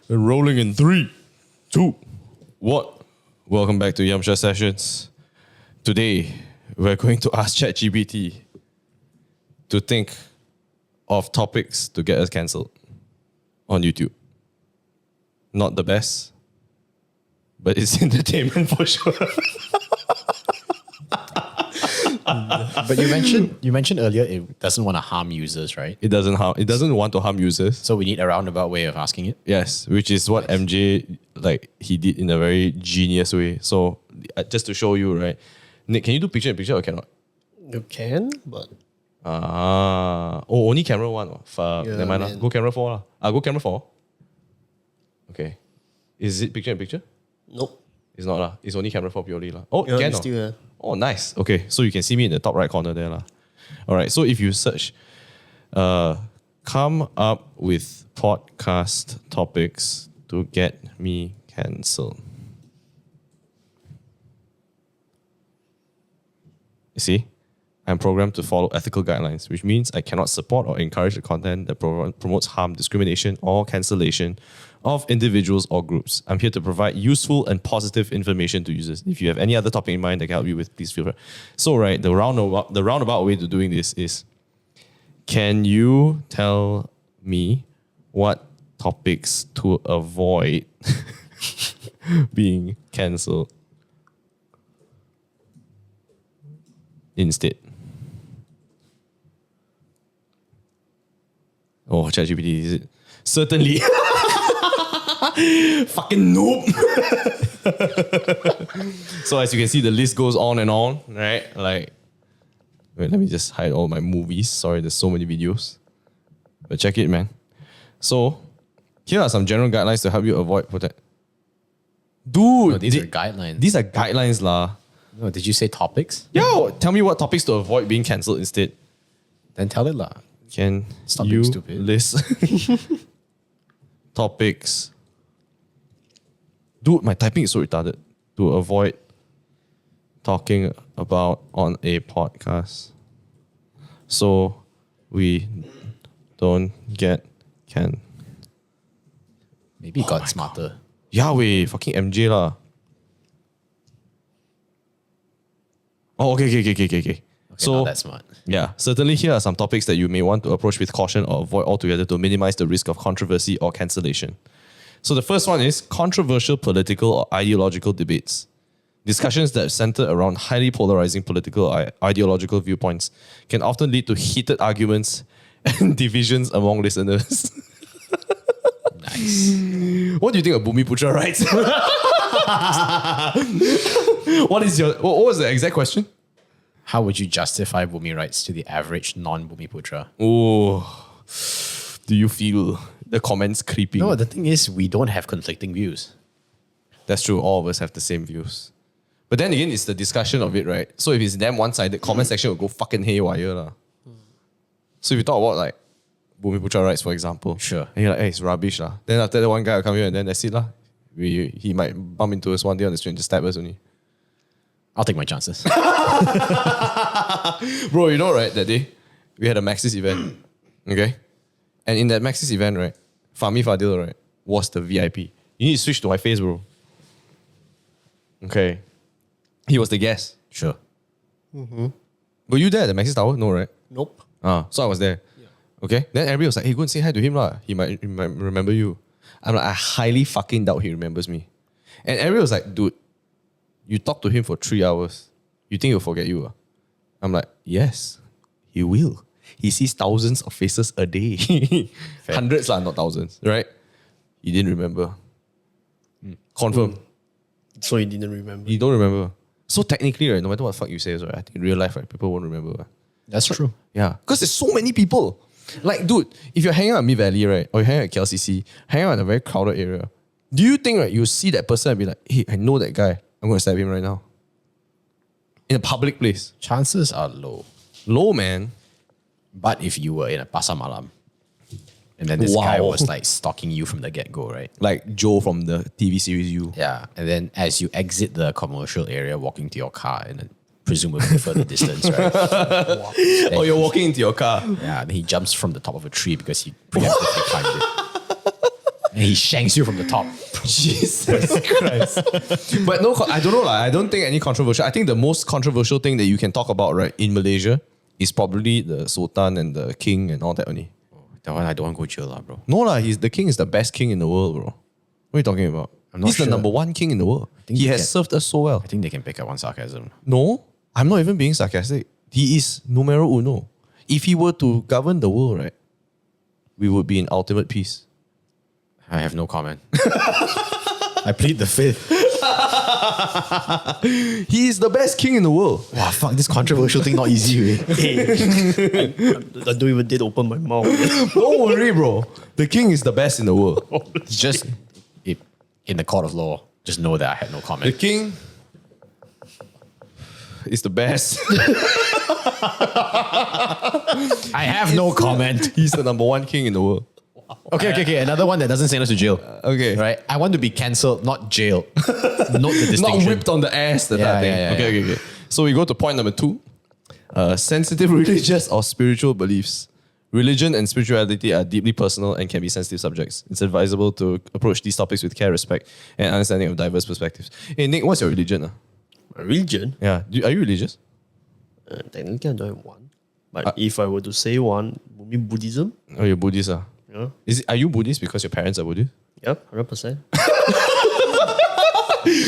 Rolling in 3, 2, 1. Welcome back to Yamsha Sessions. Today, we're going to ask Chat GPT to think of topics to get us cancelled on YouTube. Not the best, but it's entertainment for sure. But you mentioned earlier it doesn't want to harm users, right? It doesn't want to harm users. So we need a roundabout way of asking it. Yes, which is what MJ he did in a very genius way. So just to show you, right? Nick, can you do picture in picture or cannot? You can, but only camera 1. Fuck, Yeah, never mind. man. Go camera 4 lah. Go camera 4. Okay. Is it picture in picture? nope. It's not lah. It's only camera 4 purely lah. Oh, Yeah, can it's oh. still, Oh, nice. Okay, so you can see me in the top right corner there lah. All right, so if you search, come up with podcast topics to get me cancelled. You see, I'm programmed to follow ethical guidelines, which means I cannot support or encourage the content that promotes harm, discrimination, or cancellation of individuals or groups. I'm here to provide useful and positive information to users. If you have any other topic in mind that can help you with, please feel free. So, right, the roundabout way to doing this is, can you tell me what topics to avoid being cancelled instead? Oh, ChatGPT, is it? Certainly. Fucking noob. So as you can see, the list goes on and on, right? Like, wait, let me just hide all my movies. Sorry, there's so many videos. But check it, man. So, here are some general guidelines to help you avoid protect. Dude, No, these are guidelines. These are guidelines, lah. No, did you say topics? Yo, tell me what topics to avoid being cancelled instead. Then tell it lah. Can Stop you being stupid. list topics? Dude, my typing is so retarded. To avoid talking about on a podcast, so we don't get can. Maybe it got smarter. Yahweh, fucking MJ lah. Oh, okay. So that's smart. Yeah, certainly here are some topics that you may want to approach with caution or avoid altogether to minimize the risk of controversy or cancellation. So the first one is controversial political or ideological debates. Discussions that center around highly polarizing political or ideological viewpoints can often lead to heated arguments and divisions among listeners. Nice. What do you think of Bumiputra rights? What was the exact question? How would you justify Bhumi rights to the average non-Bhumiputra? Oh, do you feel the comments creeping? No, the thing is, we don't have conflicting views. That's true. All of us have the same views. But then again, it's the discussion of it, right? So if it's damn one-sided, comment section will go fucking haywire lah. So if you talk about like Bumiputra rights, for example, Sure. and you're like, hey, it's rubbish lah. Then after that, one guy will come here and then that's it lah. He might bump into us one day on the street and just stab us only. I'll take my chances. Bro, you know, right, that day, we had a Maxis event, okay? And in that Maxis event, right, Fahmi Fadil, right, was the VIP. You need to switch to my face, bro. Okay. He was the guest. Sure. Were you there at the Maxis Tower? No, right? Nope. So I was there. Okay. Then everybody was like, hey, go and say hi to him lah. He might remember you. I'm like, I highly fucking doubt he remembers me. And everybody was like, dude, you talked to him for 3 hours. You think he'll forget you? I'm like, yes, he will. He sees thousands of faces a day. Hundreds lah, not thousands, right? He didn't remember. Confirm. So you didn't remember. You don't remember. So technically, right, no matter what the fuck you say, right, I think in real life, right, people won't remember. Right? That's true. Yeah, because there's so many people. Like, dude, if you're hanging out at Mid Valley, right, or you're hanging out at KLCC, hanging out in a very crowded area, do you think, right, you see that person and be like, hey, I know that guy. I'm going to stab him right now. In a public place. Chances are low. Low, man. But if you were in a pasar malam, and then this guy Wow. was like stalking you from the get-go, right? Like Joe from the TV series You. Yeah. And then as you exit the commercial area, walking to your car in a presumably further distance, right? Oh, you're walking into your car. Yeah, and he jumps from the top of a tree because he preemptively climbed it. And he shanks you from the top. Jesus Christ. But no, I don't know. I don't think any controversial. I think the most controversial thing that you can talk about, right, in Malaysia is probably the Sultan and the king and all that only. That one I don't want to go jail, lah, bro. No, the king is the best king in the world, bro. What are you talking about? not He's sure. the number one king in the world. think He he has can- served us so well. I think they can pick up on sarcasm. No, I'm not even being sarcastic. He is numero uno. If he were to govern the world, right, we would be in ultimate peace. I have no comment. I plead the fifth. He is the best king in the world. Wow, fuck, this controversial thing not easy. Hey, I don't even dare to open my mouth. Don't worry, bro. The king is the best in the world. Just in the court of law, just know that I had no The comment. king is the best. I have no comment. He's the number one king in the world. Okay. Another one that doesn't send us to jail. Okay. Right? I want to be cancelled, not jailed. Note the distinction. Not whipped on the ass, that Yeah, type thing. yeah, yeah, Okay. So we go to point number 2. Sensitive religious or spiritual beliefs. Religion and spirituality are deeply personal and can be sensitive subjects. It's advisable to approach these topics with care, respect, and understanding of diverse perspectives. Hey, Nick, what's your religion? My religion? Yeah. Are you religious? Technically, I don't have one. But if I were to say one, would be Buddhism. Oh, you're Buddhist. Yeah. Are you Buddhist because your parents are Buddhist? Yep, 100%.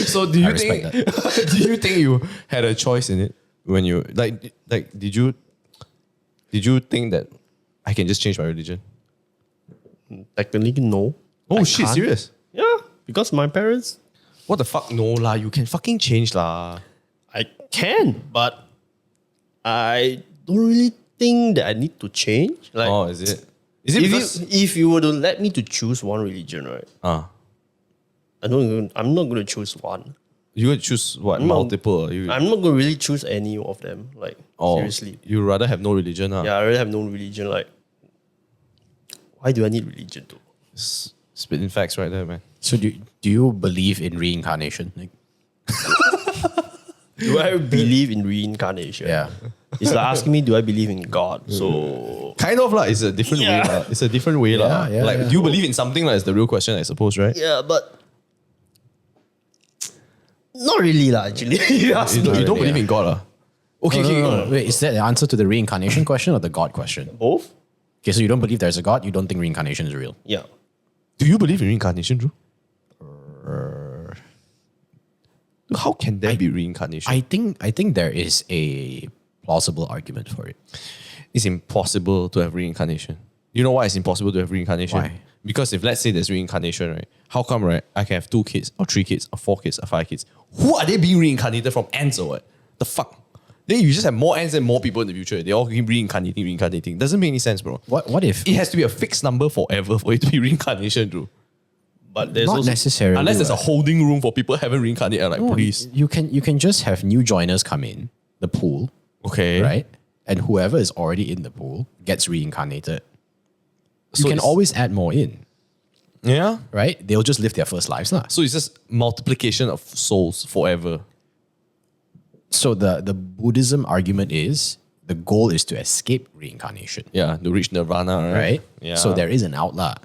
So do you respect think do you think you had a choice in it when you like did you think that I can just change my religion? Technically, no. Oh I shit, can't. serious? Yeah, because my parents, What the fuck? No lah, you can fucking change lah. I can, but I don't really think that I need to change. Like, Oh, is it? Is it because if you were to let me to choose one religion, right? I'm not going to choose one. you would choose what? I'm not- Multiple? You, I'm not going to really choose any of them. Like, seriously. You rather have no religion? Yeah, I really have no religion. Like, why do I need religion to? Spitting facts right there, man. So do you believe in reincarnation? Like, Do I believe in reincarnation? yeah. It's like asking me, do I believe in God? So, Kind of like it's a different way. Yeah. lah. It's a different way. lah. yeah, Like, yeah. do you believe in something? Like, is the real question, I suppose, right? yeah, but not really, lah, actually. You ask You me. don't, you don't really, believe in God, lah? Okay, okay. Wait, is that the answer to the reincarnation question or the God question? Both? Okay, so you don't believe there's a God, you don't think reincarnation is real. Yeah. Do you believe in reincarnation, Drew? How can there be reincarnation? I think there is a plausible argument for it. It's impossible to have reincarnation. You know why it's impossible to have reincarnation? Why? Because if let's say there's reincarnation, right? How come, right? I can have 2 kids, or 3 kids, or 4 kids, or 5 kids. Who are they being reincarnated from? Ants or what? The fuck? Then you just have more ants and more people in the future. They all keep reincarnating. Doesn't make any sense, bro. What if It has to be a fixed number forever for it to be reincarnation, Drew. But there's not also necessarily Unless there's a right? holding room for people who haven't reincarnated, like No, police. you can just have new joiners come in the pool, Okay. right? And whoever is already in the pool gets reincarnated. You So can it's- always add more in, Yeah. right? They'll just live their first lives. Lah. So it's just multiplication of souls forever. So the Buddhism argument is the goal is to escape reincarnation, Yeah, to reach nirvana, right? right? Yeah. So there is an outlet.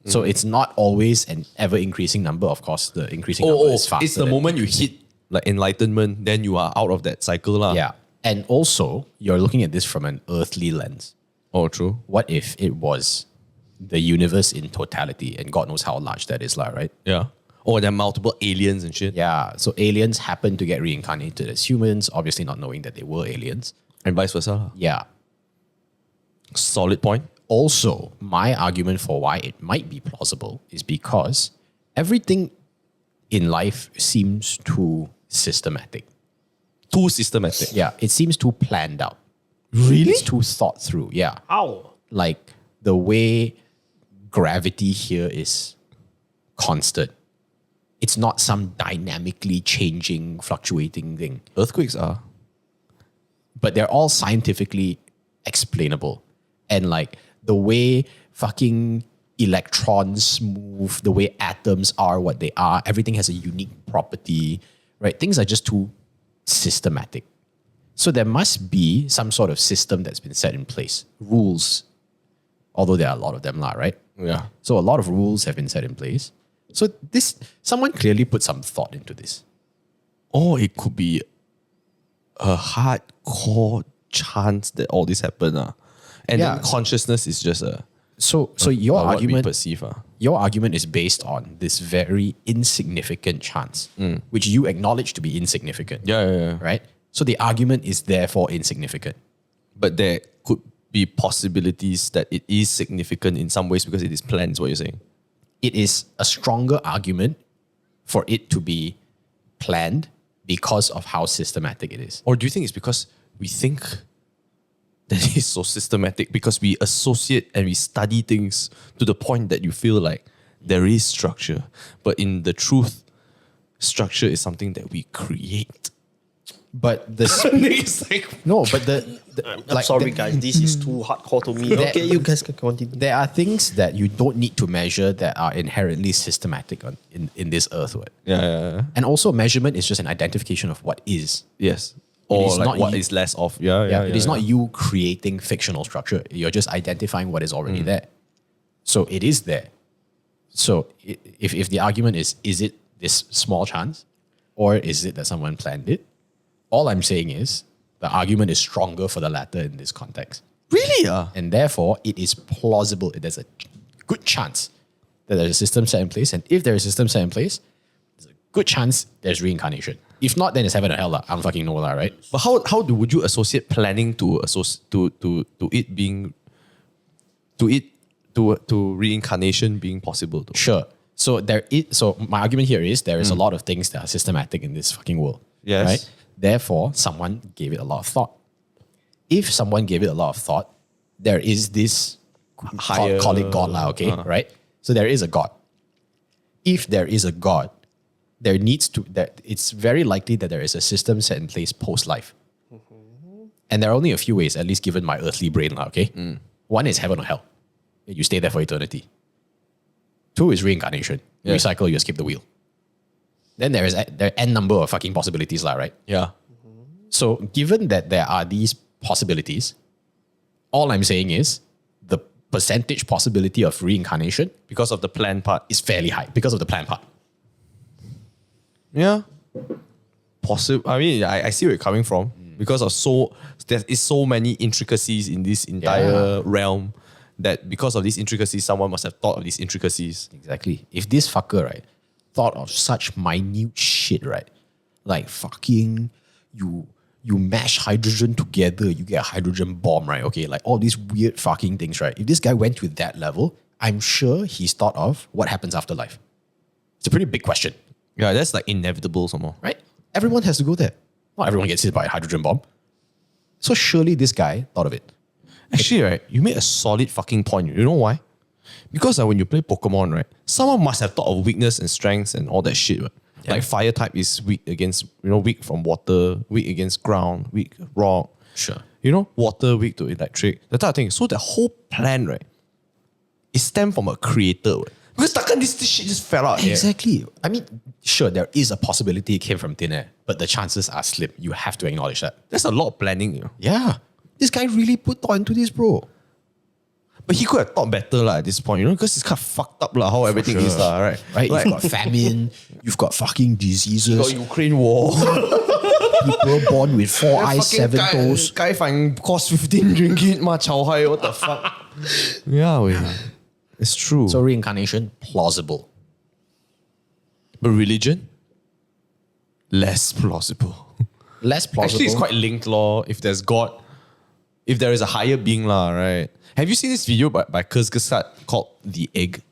So it's not always an ever increasing number. Of course, the increasing number is faster. it's the than- moment you hit like enlightenment, then you are out of that cycle, lah. Yeah. And also, you're looking at this from an earthly lens. Oh, true. What if it was the universe in totality? And God knows how large that is, lah, right? Yeah. Or there are multiple aliens and shit. Yeah. So aliens happen to get reincarnated as humans, obviously not knowing that they were aliens. And vice versa. lah. Yeah. Solid point. Also, my argument for why it might be plausible is because everything in life seems too systematic. Too systematic. Yeah. It seems too planned out. Really? It's too thought through. Yeah. how? Like the way gravity here is constant. It's not some dynamically changing, fluctuating thing, Earthquakes are. but they're all scientifically explainable. And like the way fucking electrons move, the way atoms are what they are, everything has a unique property, right? Things are just too systematic. So there must be some sort of system that's been set in place, rules, although there are a lot of them, lah, right? Yeah. So a lot of rules have been set in place. So someone clearly put some thought into this. Or it could be a hardcore chance that all this happened. And Yeah. then consciousness is just a So your what we argument perceive. your argument is based on this very insignificant chance, which you acknowledge to be insignificant. Yeah. Right? So the argument is therefore insignificant. But there could be possibilities that it is significant in some ways because it is planned, is what you're saying. It is a stronger argument for it to be planned because of how systematic it is. Or do you think it's because we think that it's so systematic because we associate and we study things to the point that you feel like there is structure. But in the truth, structure is something that we create. But the It's like, no, but I'm sorry, guys. This is too hardcore to me. That- Okay, you guys can continue. there are things that you don't need to measure that are inherently systematic in this earth. Right? yeah. And also measurement is just an identification of what is. Yes. Or is like not what you- is less of. Yeah. It is not you creating fictional structure. You're just identifying what is already there. So it is there. So if the argument is it this small chance or is it that someone planned it? All I'm saying is the argument is stronger for the latter in this context. Really? And therefore, it is plausible. There's a good chance that there's a system set in place. And if there is a system set in place, there's a good chance there's reincarnation. If not, then it's heaven or hell. I don't fucking know that, right? But would you associate planning to it being to reincarnation being possible though? Sure. So my argument here is there is a lot of things that are systematic in this fucking world. Yes. Right? Therefore, someone gave it a lot of thought. If someone gave it a lot of thought, there is this Higher- call it God lah, okay? Right? So there is a God. If there is a God, it's very likely that there is a system set in place post-life. And there are only a few ways, at least given my earthly brain lah, okay? One is heaven or hell. You stay there for eternity. Two is reincarnation. You Yeah. recycle, you escape the wheel. Then there are n number of fucking possibilities lah, right? Yeah. So given that there are these possibilities, all I'm saying is the percentage possibility of reincarnation Because of the plan part. is fairly high because of the plan part. Yeah. Possible. I mean, I see where you're coming from because of there is so many intricacies in this entire realm that because of these intricacies, someone must have thought of these intricacies. Exactly. If this fucker, right, thought of such minute shit, right? Like fucking you mash hydrogen together, you get a hydrogen bomb, right? Okay, like all these weird fucking things, right? If this guy went to that level, I'm sure he's thought of what happens after life. It's a pretty big question, Yeah, that's like inevitable somehow. right? Everyone has to go there. Not everyone gets hit by a hydrogen bomb. So surely this guy thought of it. Actually, right, you made a solid fucking point. You know why? Because when you play Pokemon, right, someone must have thought of weakness and strengths and all that shit. Right? Like fire type is weak against, weak from water, weak against ground, weak rock. Sure. Water weak to electric, that type of thing. So the whole plan, right, it stemmed from a creator. Right? Because takkan this shit just fell out. Exactly. I mean, sure, there is a possibility it came from thin air, but the chances are slim. You have to acknowledge that. There's a lot of planning. Yeah. This guy really put thought into this, bro. But he could have thought better at this point, because it's kind of fucked up how everything is, right? Right? Like, You've got famine, you've got fucking diseases, Ukraine war. people born with 4 eyes, 7 toes. Guy find cost 15 ringgit, ma chow hai, what the fuck? Yeah, it's true. So reincarnation, plausible. But religion, less plausible. Less plausible. Actually, it's quite linked, if there's God, if there is a higher being, right? Have you seen this video by Kuzgasat called The Egg?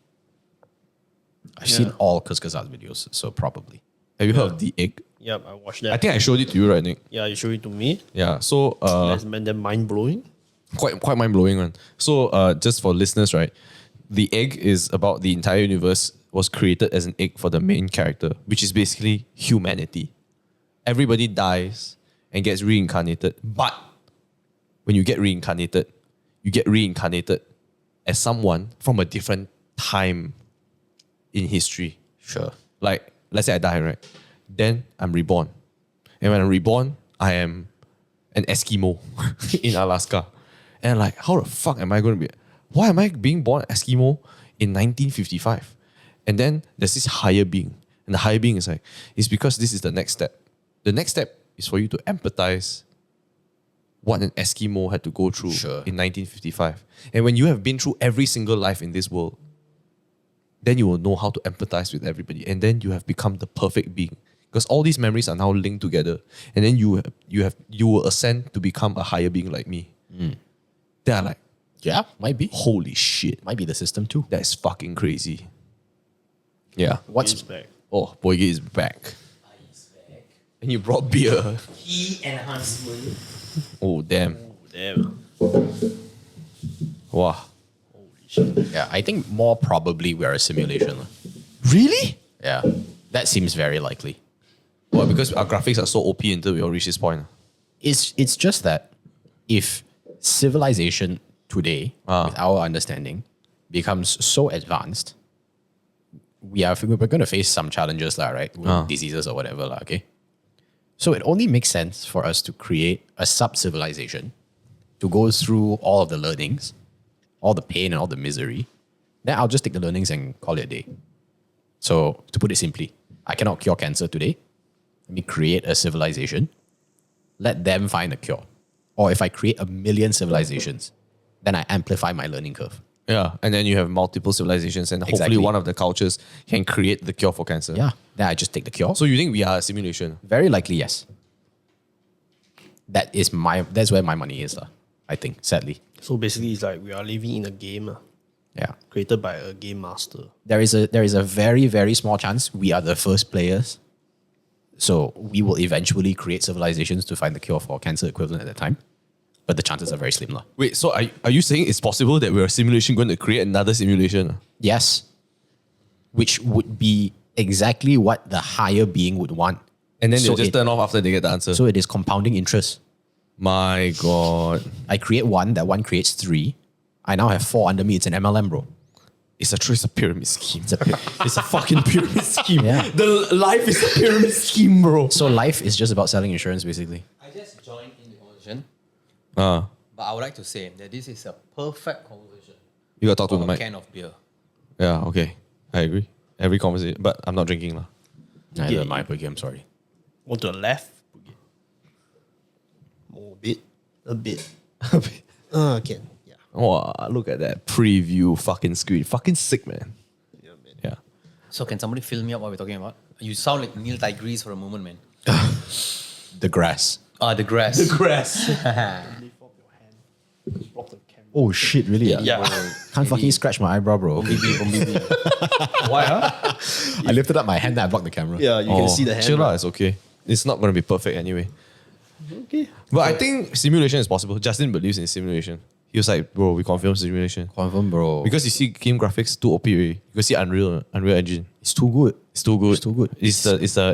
I've seen all Kuzkazat's videos, so probably. Have you heard of The Egg? Yep, I watched that. I think I showed it to you, right, Nick? Yeah, you show it to me. Yeah, so That's mind blowing. quite mind-blowing one. So just for listeners, right, The Egg is about the entire universe was created as an egg for the main character, which is basically humanity. Everybody dies and gets reincarnated, but when you get reincarnated as someone from a different time in history. Sure. Like, let's say I die, right? Then I'm reborn. And when I'm reborn, I am an Eskimo in Alaska. And like, how the fuck am I going to be? Why am I being born Eskimo in 1955. And then there's this higher being. And the higher being is like, it's because this is the next step. The next step is for you to empathize what an Eskimo had to go through in 1955. And when you have been through every single life in this world, then you will know how to empathize with everybody. And then you have become the perfect being. Because all these memories are now linked together. And then you will ascend to become a higher being like me. They are like, Yeah, might be. holy shit. Might be the system too. That's fucking crazy. Yeah. What's back? Oh, Boyge is back. And you brought beer. Key enhancement. Oh, damn. Damn. Wow. Holy shit. Yeah, I think more probably we are a simulation. lah. Really? Yeah, that seems very likely. Well, because our graphics are so OP until we all reach this point. It's just that if civilization today, with our understanding, becomes so advanced, we're going to face some challenges, lah, right? Diseases or whatever, lah, okay? So it only makes sense for us to create a sub-civilization to go through all of the learnings, all the pain and all the misery. Then I'll just take the learnings and call it a day. So to put it simply, I cannot cure cancer today. Let me create a civilization. Let them find a cure. Or if I create 1 million civilizations, then I amplify my learning curve. Yeah. And then you have multiple civilizations, and hopefully Exactly. one of the cultures can create the cure for cancer. Yeah. Then I just take the cure. So you think we are a simulation? Very likely, yes. That's where my money is, I think, sadly. So basically, it's like we are living in a game Yeah. created by a game master. There is a very, very small chance we are the first players. So we will eventually create civilizations to find the cure for cancer equivalent at that time. But the chances are very slim. lah. Wait, so are you saying it's possible that we're a simulation going to create another simulation? Yes. Which would be exactly what the higher being would want. And then So they'll just it- turn off after they get the answer. So it is compounding interest. My God. I create one, that one creates 3. I now have 4 under me. It's an MLM, bro. It's a pyramid scheme. It's a pi- It's a fucking pyramid scheme. Yeah. The life is a pyramid scheme, bro. So life is just about selling insurance, basically. I just joined in the conversation, Uh, but I would like to say that this is a perfect conversation you got to talk to for the a mic. can of beer. Yeah, okay. I agree. Every conversation, but I'm not drinking lah. Neither Yeah. am I, but I'm sorry. More to the left. More a bit. A bit. Can. Yeah. Wow, look at that preview fucking screen. Fucking sick, man. Yeah, man. Yeah. So can somebody fill me up what we're talking about? You sound like Neil Tigris for a moment, man. The grass. The grass. grass. Oh shit, really? Yeah. Can't fucking scratch my eyebrow, bro. Why, huh? I lifted up my hand and I blocked the camera. Yeah, you can see the hand. Chill lah, right? it's okay. It's not going to be perfect anyway. Okay. But I think simulation is possible. Justin believes in simulation. He was like, bro, we confirm simulation. Confirm, bro. Because you see game graphics too OP already. You can see Unreal Engine. it's too good. It's too good. It's too good.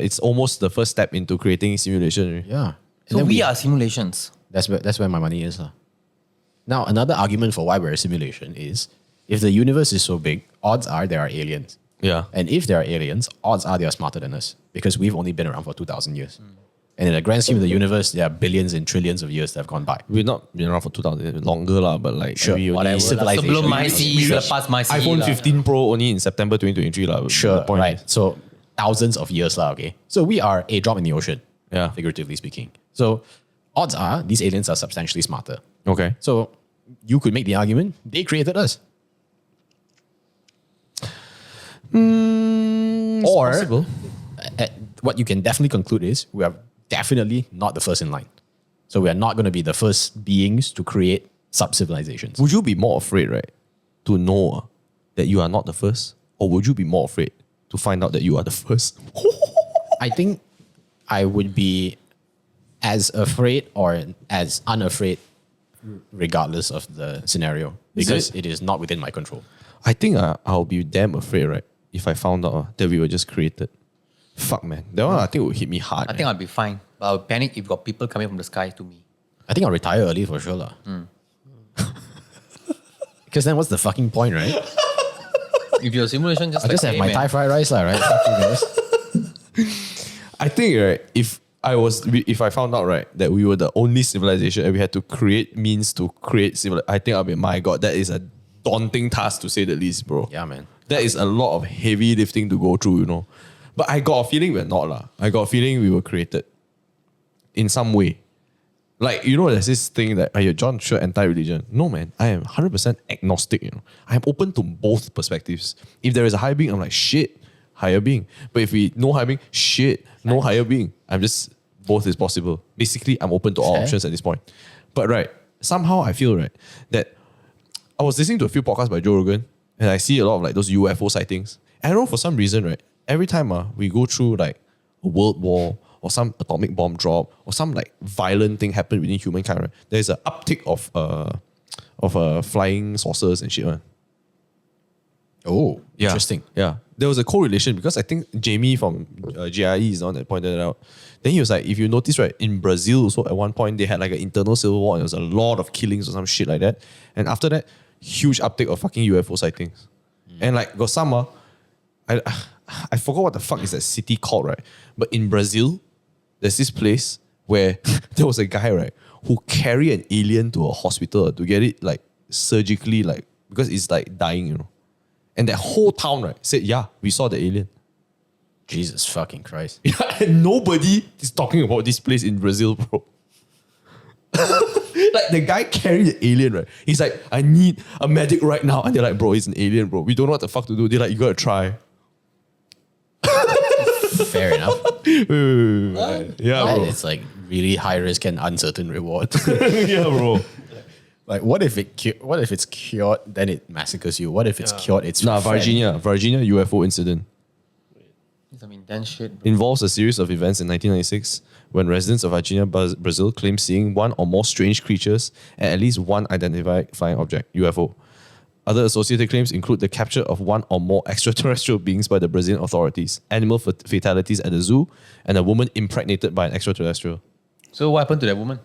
It's almost the first step into creating simulation already. Yeah. And So then we are simulations. That's where my money is. Now, another argument for why we're a simulation is if the universe is so big, odds are there are aliens. Yeah. And if there are aliens, odds are they are smarter than us because we've only been around for 2,000 years. And in the grand scheme of the universe, there are billions and trillions of years that have gone by. We've not been around for 2000 longer lah, but like Sure, we only- whatever. Civilization. Sebelum MyC, selepas MyC iPhone lah. 15 Pro only in September 2023 lah. Sure, The point right. is- So thousands of years, okay? So we are a drop in the ocean, Yeah. figuratively speaking. So odds are these aliens are substantially smarter. Okay. So you could make the argument they created us. Or possible. What you can definitely conclude is we are definitely not the first in line. So we are not going to be the first beings to create sub-civilizations. Would you be more afraid, right, to know that you are not the first? Or would you be more afraid to find out that you are the first? I think I would be as afraid or as unafraid regardless of the scenario because it is not within my control. I think I'll be damn afraid, right, if I found out that we were just created. Fuck, man. That one I think would hit me hard. I think I'll be fine. But I'll panic if got people coming from the sky to me. I think I'll retire early for sure. lah. Because then what's the fucking point, right? If you're a simulation, just I just have my Thai fried rice, lah, right? Fuck you guys. I think, right, if I found out, right, that we were the only civilization and we had to create means to create civilization, I think I'll be, my God, that is a daunting task to say the least, bro. Yeah, man. That is a lot of heavy lifting to go through, you know. But I got a feeling we're not lah. I got a feeling we were created in some way. Like, you know, there's this thing that, you're John, sure, anti-religion. No, man, I am 100% agnostic, you know. I'm open to both perspectives. If there is a higher being, I'm like, shit, higher being. But if we no higher being, shit, no higher being. I'm just, both is possible. Basically, I'm open to all options at this point. But right, somehow I feel, right, that I was listening to a few podcasts by Joe Rogan, and I see a lot of like those UFO sightings. And I don't know, for some reason, right, every time we go through like a world war, or some atomic bomb drop, or some like violent thing happen within humankind, right? There's an uptick of flying saucers and shit, man. Oh, Yeah. interesting. Yeah. There was a correlation because I think Jamie from GIE is the one that pointed it out. Then he was like, if you notice, right, in Brazil also at one point they had like an internal civil war and there was a lot of killings or some shit like that. And after that, huge uptick of fucking UFO sightings. And like got some, I forgot what the fuck is that city called, right? But in Brazil, there's this place where there was a guy, right, who carried an alien to a hospital to get it like surgically, like, because it's like dying, you know. And that whole town, right, said, yeah, we saw the alien. Jesus fucking Christ. Yeah, and nobody is talking about this place in Brazil, bro. Like the guy carried the alien, right? He's like, I need a medic right now. And they're like, bro, he's an alien, bro. We don't know what the fuck to do. They're like, you gotta try. Fair enough. Yeah, bro. It's like really high risk and uncertain reward. Yeah, bro. Like, what if it's cured, then it massacres you? What if it's cured, it's Nah, friend? Virginia UFO incident Some intense shit. involves a series of events in 1996 when residents of Virginia, Brazil claimed seeing one or more strange creatures and at least one identified flying object, UFO. Other associated claims include the capture of one or more extraterrestrial beings by the Brazilian authorities, animal fatalities at the zoo, and a woman impregnated by an extraterrestrial. So what happened to that woman?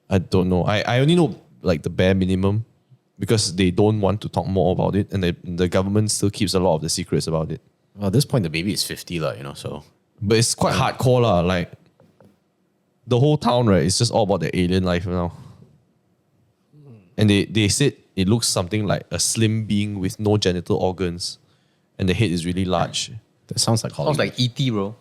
I don't know. I only know like the bare minimum because they don't want to talk more about it and the government still keeps a lot of the secrets about it. Well, at this point, the baby is 50, you know, so. But it's quite hardcore lah. Like the whole town, right? It's just all about the alien life now. And they said it looks something like a slim being with no genital organs, and the head is really large. That sounds like Hollywood. Sounds like E.T., bro.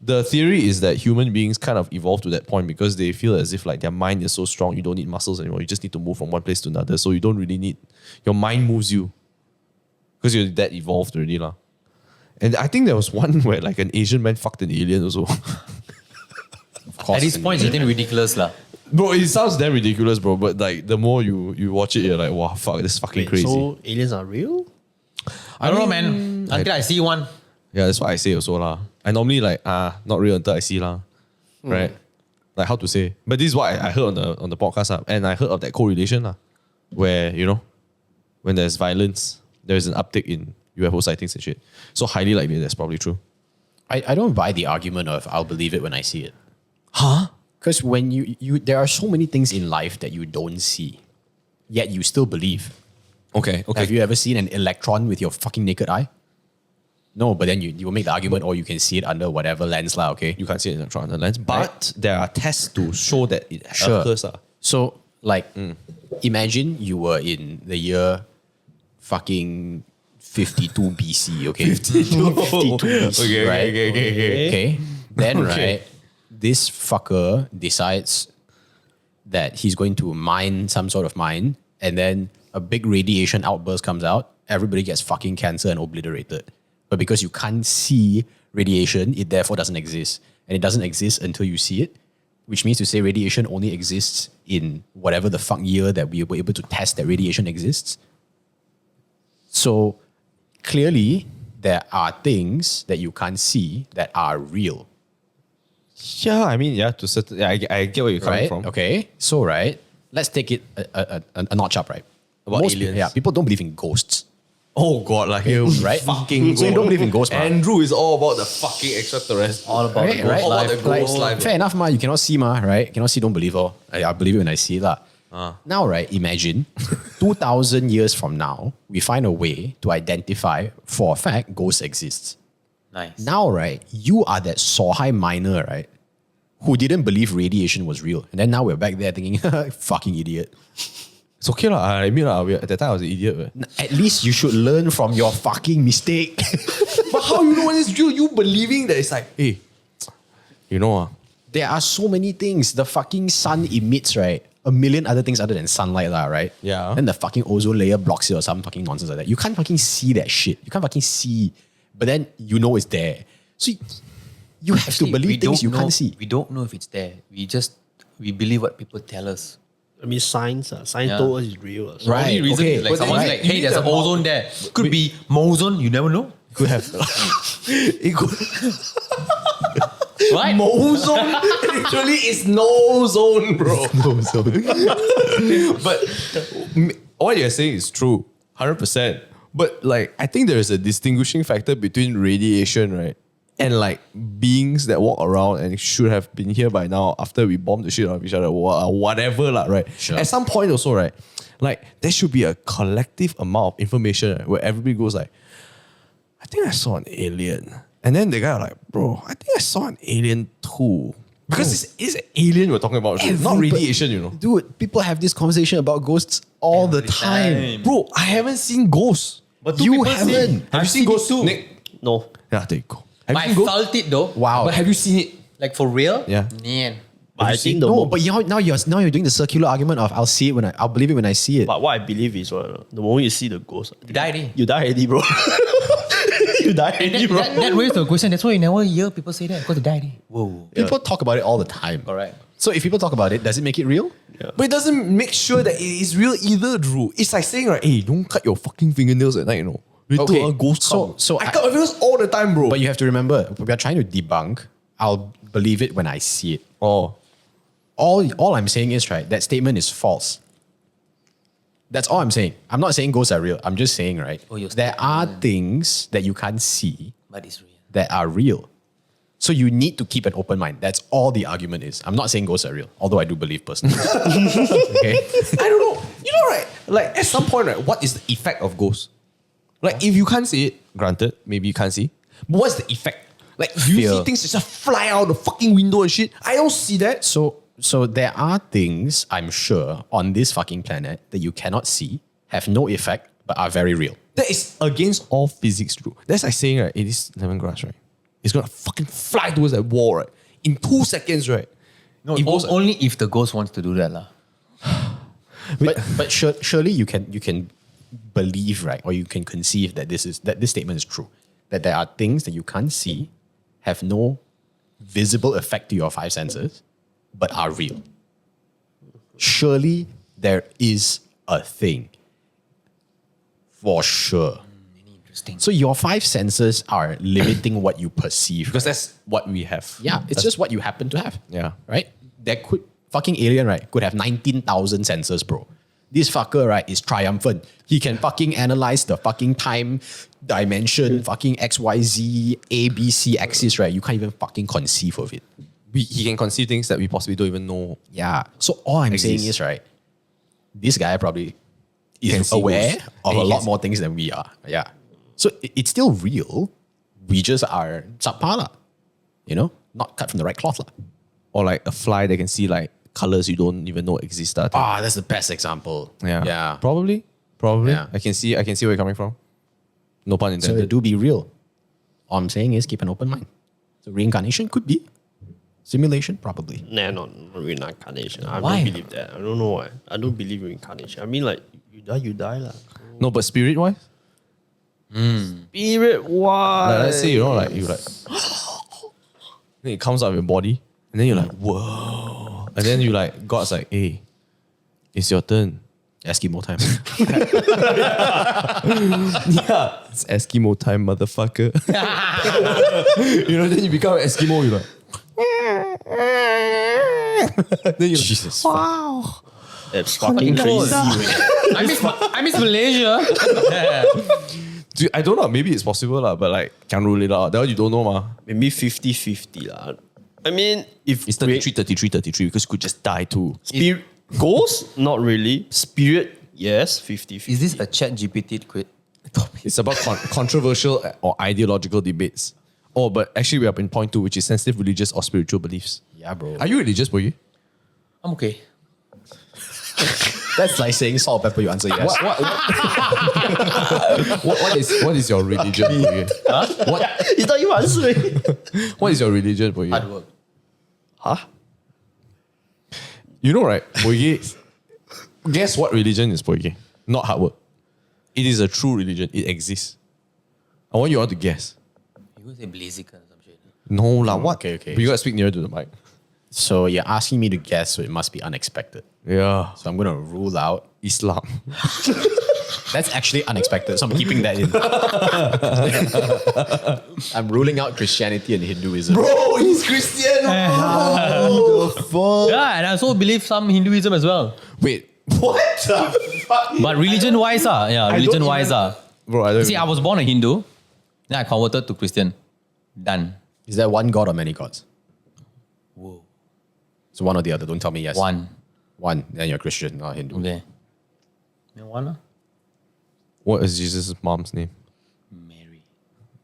The theory is that human beings kind of evolved to that point because they feel as if like their mind is so strong, you don't need muscles anymore. You just need to move from one place to another. So you don't really need, your mind moves you because you're that evolved already lah. And I think there was one where like an Asian man fucked an alien also. Of course. At this point, it's getting ridiculous, lah. Bro, it sounds damn ridiculous, bro. But like the more you watch it, you're like, wow, fuck, this is fucking crazy. So aliens are real? I don't know, man. Until I see one. Yeah, that's what I say also lah. I normally like not real until I see lah, right? Like how to say? But this is what I heard on the podcast lah, and I heard of that correlation lah, where you know, when there's violence, there's an uptick in UFO sightings and shit. So highly likely that's probably true. I don't buy the argument of I'll believe it when I see it. Huh? Because when you there are so many things in life that you don't see, yet you still believe. Okay. Have you ever seen an electron with your fucking naked eye? No, but then you will make the argument, or you can see it under whatever lens lah, okay? You can't see it in the lens, but there are tests to show that it Sure. occurs lah. So, like, imagine you were in the year fucking 52 BC, okay? 52 BC, Okay, right? okay. Okay. Then, Okay. right, this fucker decides that he's going to mine some sort of mine, and then a big radiation outburst comes out. Everybody gets fucking cancer and obliterated. But because you can't see radiation, it therefore doesn't exist. And it doesn't exist until you see it, which means to say radiation only exists in whatever the fuck year that we were able to test that radiation exists. So clearly, there are things that you can't see that are real. Yeah, I mean, yeah, to certain, yeah, I get where you're coming Right? from. Okay. So, right, let's take it a notch up, right? About Most aliens. Yeah, people don't believe in ghosts. Oh god, like you Right? fucking So you don't believe in ghosts, man. Andrew is all about the fucking extraterrestrial. All about Right, the right. ghost life. All about the ghost life. Fair enough, ma. You cannot see, ma. Right? Cannot see, don't believe. Oh, I believe it when I see it, lah. Now, right? Imagine 2,000 years from now, we find a way to identify for a fact ghosts exist. Nice. Now, right? You are that Sohai miner, right? Who didn't believe radiation was real, and then now we're back there thinking, fucking idiot. It's okay lah. I admit lah. At that time I was an idiot. Man. At least you should learn from your fucking mistake. But how you know when it's real? You believing that it's like, hey, you know, There are so many things. The fucking sun emits, right? A million other things other than sunlight, lah, right? Yeah. Then the fucking ozone layer blocks it or some fucking nonsense like that. You can't fucking see that shit. You can't fucking see. But then you know it's there. So you have to believe things you can't see. We don't know if it's there. We believe what people tell us. I mean, science told us it's real. So Right. Only reason okay. is like But someone's then like, you hey, need there's the an ozone there. Could be mozone, you never know. could have. It could. Right? Ozone literally is no zone, bro. No, so But what you're saying is true, 100%. But like, I think there is a distinguishing factor between radiation, right, and like beings that walk around and should have been here by now after we bomb the shit out of each other, whatever, lah, right? Sure. At some point also, right, like there should be a collective amount of information, right, where everybody goes like, I think I saw an alien. And then the guy like, bro, I think I saw an alien too. Because it's an alien we're talking about, not radiation, you know. dude, people have this conversation about ghosts all the time. Bro, I haven't seen ghosts. But two You people haven't. say- Have you I've seen ghosts it too. Nick? no. Yeah, there you go. Have But I you seen ghosts? felt it though. Wow. But have you seen it? Like for real? Yeah. Man. But I think the No, mo- but now you're doing the circular argument of I'll see it when I'll believe it when I see it. But what I believe is the moment you see the ghost, You die already. you die already, bro. You die already, bro. That raises the question. That's why you never hear people say that because they die already. Whoa. People talk about it all the time. Alright. So if people talk about it, does it make it real? But it doesn't make sure that it is real either, Drew. It's like saying, right, hey, don't cut your fucking fingernails at night, you know. Later, a ghost so I I- cut my fingernails all the time, bro. But you have to remember, we are trying to debunk. I'll believe it when I see it. oh, All I'm saying is, right, that statement is false. That's all I'm saying. I'm not saying ghosts are real. I'm just saying, right, Oh, your there are things that you can't see But it's real. that are real. So you need to keep an open mind. That's all the argument is. I'm not saying ghosts are real, although I do believe personally. Okay? I don't know. You know, right? Like at some point, right? What is the effect of ghosts? Like if you can't see it, granted, maybe you can't see. But what's the effect? Like do you Fear. see things just fly out the fucking window and shit? I don't see that. So there are things, I'm sure, on this fucking planet that you cannot see, have no effect, but are very real. That is against all physics, true. That's like saying, right, it is lemongrass, right? It's gonna fucking fly towards that wall, right? In 2 seconds, right? No, It goes- only if the ghost wants to do that. Lah. But surely you can believe, right, or you can conceive that this statement is true. That there are things that you can't see, have no visible effect to your five senses, but are real. Surely there is a thing. For sure. Interesting. So your five senses are limiting what you perceive. Because that's what we have. Yeah, it's just what you happen to have. Yeah. Right? There could fucking alien, right, could have 19,000 sensors, bro. This fucker, right, is triumphant. He can fucking analyze the fucking time dimension, fucking XYZ, ABC axis, right? You can't even fucking conceive of it. He can conceive things that we possibly don't even know. Yeah. So all I'm saying Exists. is, right, this guy probably Can is see aware ghosts. of And a he lot can more things than we are. Yeah. So it's still real. We just are subpar, lah. You know? Not cut from the right cloth, lah. Or like a fly that can see like colors you don't even know exist. That type. Ah, that's the best example. Yeah. Yeah. Probably. Yeah. I can see where you're coming from. No pun So intended. do be real. All I'm saying is keep an open mind. So reincarnation could be. Simulation, probably. Nah, not reincarnation. I Why? don't believe that. I don't know why. I don't believe reincarnation. I mean, like, you die lah. No, but spirit wise? Spirit, why? Like, let's say, you know, like you like then it comes out of your body, and then you're like, whoa. And then you like, God's like, hey, it's your turn. Eskimo time. Yeah. It's Eskimo time, motherfucker. You know, then you become an Eskimo, you're like then you're Jesus. like, wow. That's fucking crazy. I miss Malaysia. Dude, I don't know, maybe it's possible, but like, can't rule it out. That one you don't know, ma. Maybe 50-50 lah. I mean, if It's 33, because you could just die too. spirit ghost, not really. Spirit, yes, 50-50. Is this a Chat GPT quit? It's about controversial or ideological debates. Oh, but actually we are in point 2, which is sensitive religious or spiritual beliefs. Yeah, bro. Are you religious, boy? I'm okay. That's like saying salt, pepper, you answer yes. What is your religion, Boy? It's not you answering. What is your religion, Boy? Hard work. Huh? You know, right, Boy? Guess what religion is, Boy? Not hard work. It is a true religion. It exists. I want you all to guess. You could say Blaziken or some shit. No lah, what? Okay. But you gotta speak nearer to the mic. So you're asking me to guess, so it must be unexpected. Yeah. So I'm going to rule out. Islam. That's actually unexpected, so I'm keeping that in. I'm ruling out Christianity and Hinduism. Bro, he's Christian. Yeah, and I also believe some Hinduism as well. Wait, What the fuck? But religion-wise, religion-wise, bro, I don't See, I was born a Hindu, then I converted to Christian. Done. Is there one god or many gods? Whoa. So one or the other, don't tell me yes. One. One, then you're Christian, not Hindu. Okay. Then one, What is Jesus' mom's name? Mary.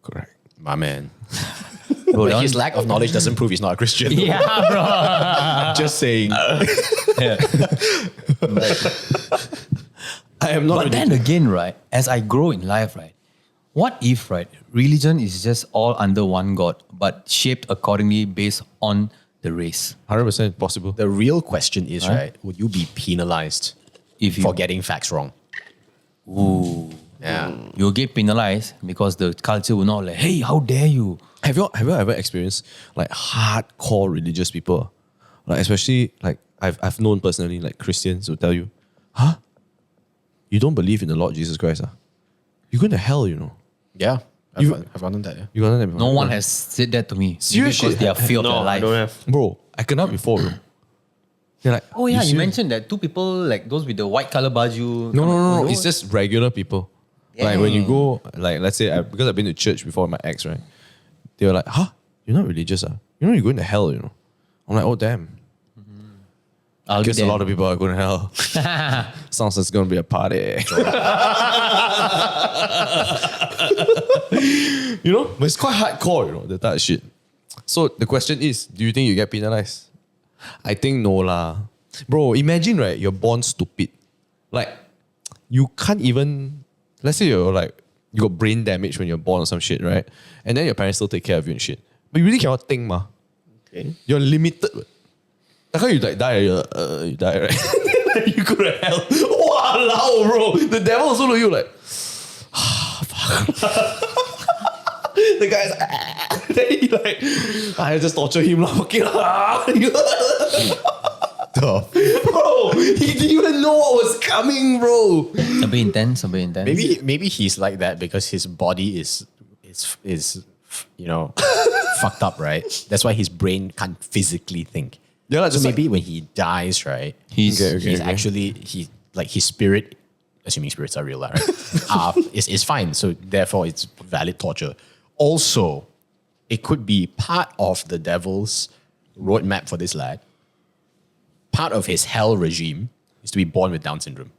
Correct. My man. Bro, that His one- lack of knowledge doesn't prove he's not a Christian. Yeah, bro. Just saying. I am not. But then again, right, as I grow in life, right, what if, right, religion is just all under one God, but shaped accordingly based on the race? 100% possible. The real question is, right, would you be penalized If you, for getting facts wrong? ooh, Yeah. you'll get penalized because the culture will not like, hey, how dare you? Have you ever experienced like hardcore religious people? Like especially like I've known personally like Christians who tell you, huh? You don't believe in the Lord Jesus Christ, huh? You're going to hell, you know. Yeah. I've gotten that, yeah. You got that before? No one has said that to me. Maybe Seriously? because they are fear of No, their I life. don't have. Bro, I cannot before, bro. They're like, Oh yeah, you see- mentioned that two people, like those with the white color baju. No. It's just regular people. Like when you go, like let's say, because I've been to church before with my ex, right? They were like, huh? You're not religious, huh? You know you're going to hell, you know? I'm like, oh, damn. I'll be Guess a there. lot of people are going to hell. Sounds like it's going to be a party. You know? But it's quite hardcore, you know, the type of shit. So the question is, do you think you get penalized? I think no lah. Bro, imagine, right, you're born stupid. Like, you can't even, let's say you're like, you got brain damage when you're born or some shit, right? And then your parents still take care of you and shit. But you really cannot think, ma. Okay. You're limited. How come you like die? You die, right? You go to hell. Walao, bro. The devil also look at you like, fuck. The guy's then he like, I just torture him lah. Okay lah. Bro, he didn't even know what was coming, bro. A bit intense. Maybe he's like that because his body is you know fucked up, right? That's why his brain can't physically think. Yeah, So just maybe when he dies, right? He's He's actually his spirit, assuming spirits are real, right? is fine. So therefore, it's valid torture. Also, it could be part of the devil's roadmap for this lad. Part of his hell regime is to be born with Down syndrome.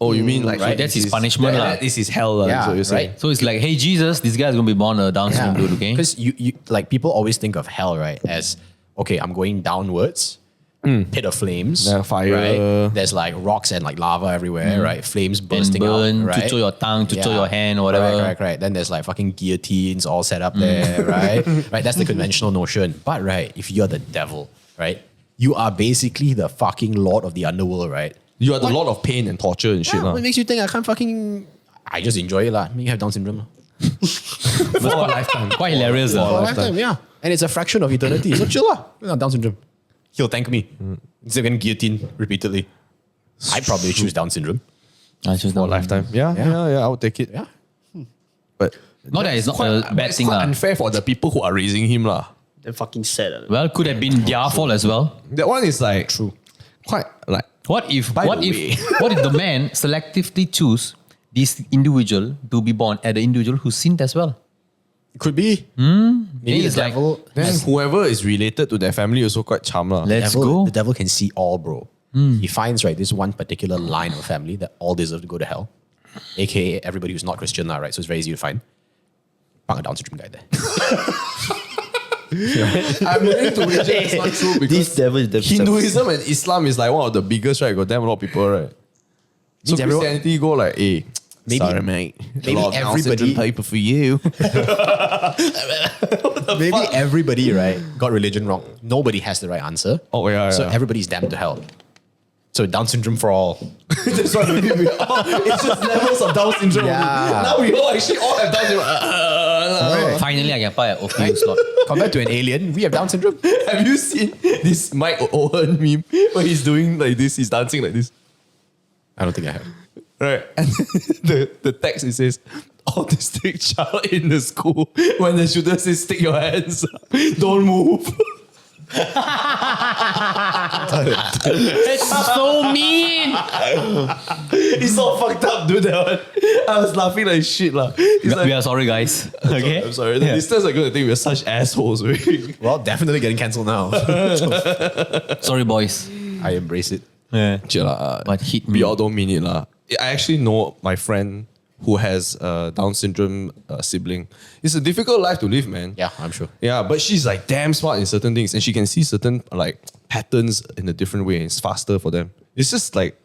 Oh, you mean like, Right. That's his punishment lah. This is hell, that's what you're saying. right. So it's like, hey Jesus, this guy's gonna be born a Down syndrome dude, okay? Because you like people always think of hell, right, as okay, I'm going downwards, pit of flames, Yeah, fire. right? There's like rocks and like lava everywhere, right? Flames bursting burn, out, right? cucur your tongue, cucur your hand, or whatever. Correct. Then there's like fucking guillotines all set up there, right? Right. That's the conventional notion. But right, if you're the devil, right, you are basically the fucking lord of the underworld, right? You are the lord of pain and torture and shit. Yeah, lah. what makes you think I can't fucking? I just enjoy it, lah. You have Down syndrome, lah. For a lifetime. Quite hilarious. For a though. lifetime, yeah. And it's a fraction of eternity. So chill lah. Down syndrome. He'll thank me. Instead of getting guillotine repeatedly. I probably choose Down syndrome. I choose For a that. lifetime. Yeah, I would take it. Yeah. But Not that it's not a bad thing quite lah. unfair for the people who are raising him lah. They're fucking sad. Well, could have been their fault as well. That one is like true. Quite like What if By what the if way. what if the man selectively choose this individual to be born at the individual who sinned as well? Could be. Then Maybe it's the like, devil. then whoever is related to their family also quite charm lah. Let's devil, go. The devil can see all, bro. He finds right this one particular line of family that all deserve to go to hell, aka everybody who's not Christian, lah, right? So it's very easy to find. Bang a Down syndrome guy there. I'm willing to wager it's not true because This devil is the Hinduism and Islam is like one of the biggest, right? Got damn a lot of people, right? So Means everyone- Christianity go like, hey, Maybe- sorry, mate. maybe A lot of Down syndrome everybody- paper for you. Maybe everybody, right, got religion wrong. Nobody has the right answer. Oh, yeah, So yeah. everybody's damned to hell. So Down syndrome for all. That's why it's just levels of Down syndrome. Yeah. Now we all actually all have Down syndrome. Finally, I can buy an OPU slot. Compared to an alien, we have Down syndrome. Have you seen this Mike Owen meme where he's doing like this? He's dancing like this. I don't think I have. Right. And the text it says, autistic child in the school. When the shooter says, stick your hands up. Don't move. It's so mean. He's so fucked up, dude. That one. I was laughing like shit. He's We are sorry, guys. Okay. I'm sorry. The listeners are going to think we're such assholes. Right? Well, definitely getting cancelled now. Sorry, boys. I embrace it. Yeah. Chill lah. But hit We me. all don't mean it lah. I actually know my friend who has Down syndrome sibling. It's a difficult life to live, man. Yeah, I'm sure. Yeah, but she's like damn smart in certain things, and she can see certain like patterns in a different way. And it's faster for them. It's just like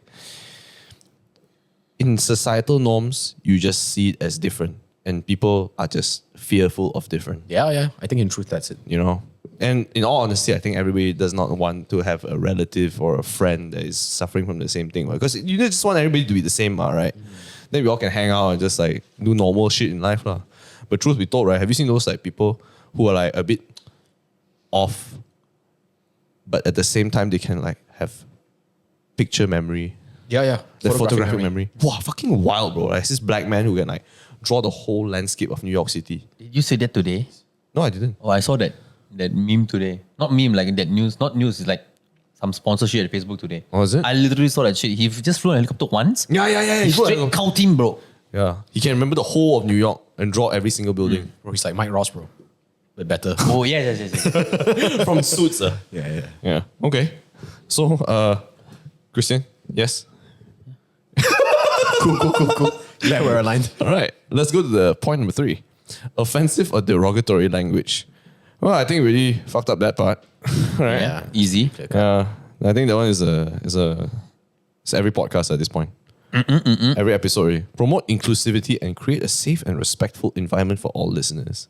in societal norms, you just see it as different, and people are just fearful of different. Yeah. I think in truth, that's it. You know. And in all honesty, I think everybody does not want to have a relative or a friend that is suffering from the same thing. Because you just want everybody to be the same, right? Then we all can hang out and just like do normal shit in life. Lah. But truth be told, right? Have you seen those like people who are like a bit off, but at the same time they can like have picture memory, Yeah. the photographic memory. Wow, fucking wild, bro. Like, it's this black man who can like draw the whole landscape of New York City. Did you say that today? No, I didn't. Oh, I saw that meme today. Not meme, like that news. Not news. It's like some sponsorship at Facebook today. Oh, is it? I literally saw that shit. He just flew a helicopter once. Yeah. He straight cow team, bro. Yeah. He can remember the whole of New York and draw every single building. Bro, he's like Mike Ross, bro. But better. Oh, yes. From Suits. Yeah. Yeah. Okay. So, Christian, yes. Cool. Glad we're aligned. All right. Let's go to the point number 3. Offensive or derogatory language. Well, I think we really fucked up that part. Right? Yeah. Easy. Yeah. I think that one is every podcast at this point. Every episode. Really. Promote inclusivity and create a safe and respectful environment for all listeners.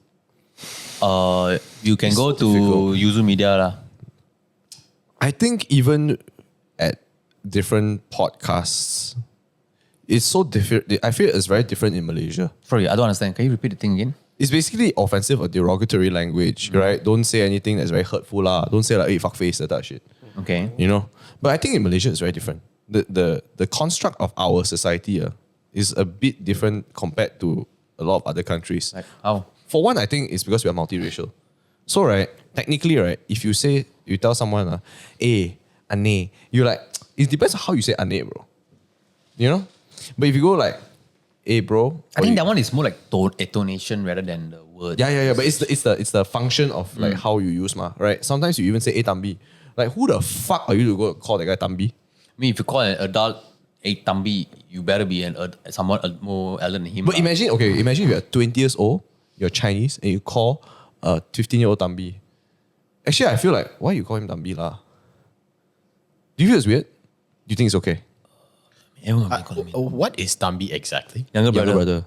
You can It's go so to difficult. Yuzu Media lah. I think even at different podcasts, it's so different. I feel it's very different in Malaysia. Sorry, I don't understand. Can you repeat the thing again? It's basically offensive or derogatory language, right? Don't say anything that's very hurtful lah. Don't say like, hey, fuck face, that type of shit. Okay. You know? But I think in Malaysia it's very different. The construct of our society is a bit different compared to a lot of other countries. Like how? For one, I think it's because we are multiracial. So, right, technically, right, if you tell someone, ane, you're like, it depends on how you say ane, bro. You know? But if you go like, hey, bro. I think that one is more like intonation rather than the word. Yeah. But it's the function of like how you use right? Sometimes you even say, hey, Tambi. Like, who the fuck are you to go call that guy Tambi? I mean, if you call an adult a Tambi, you better be someone more elder than him. But imagine you're 20 years old, you're Chinese, and you call a 15-year-old Tambi. Actually, I feel like, why you call him Tambi lah? Do you feel it's weird? Do you think it's okay? Everyone will be calling me. What is Tambi exactly? Younger brother. Younger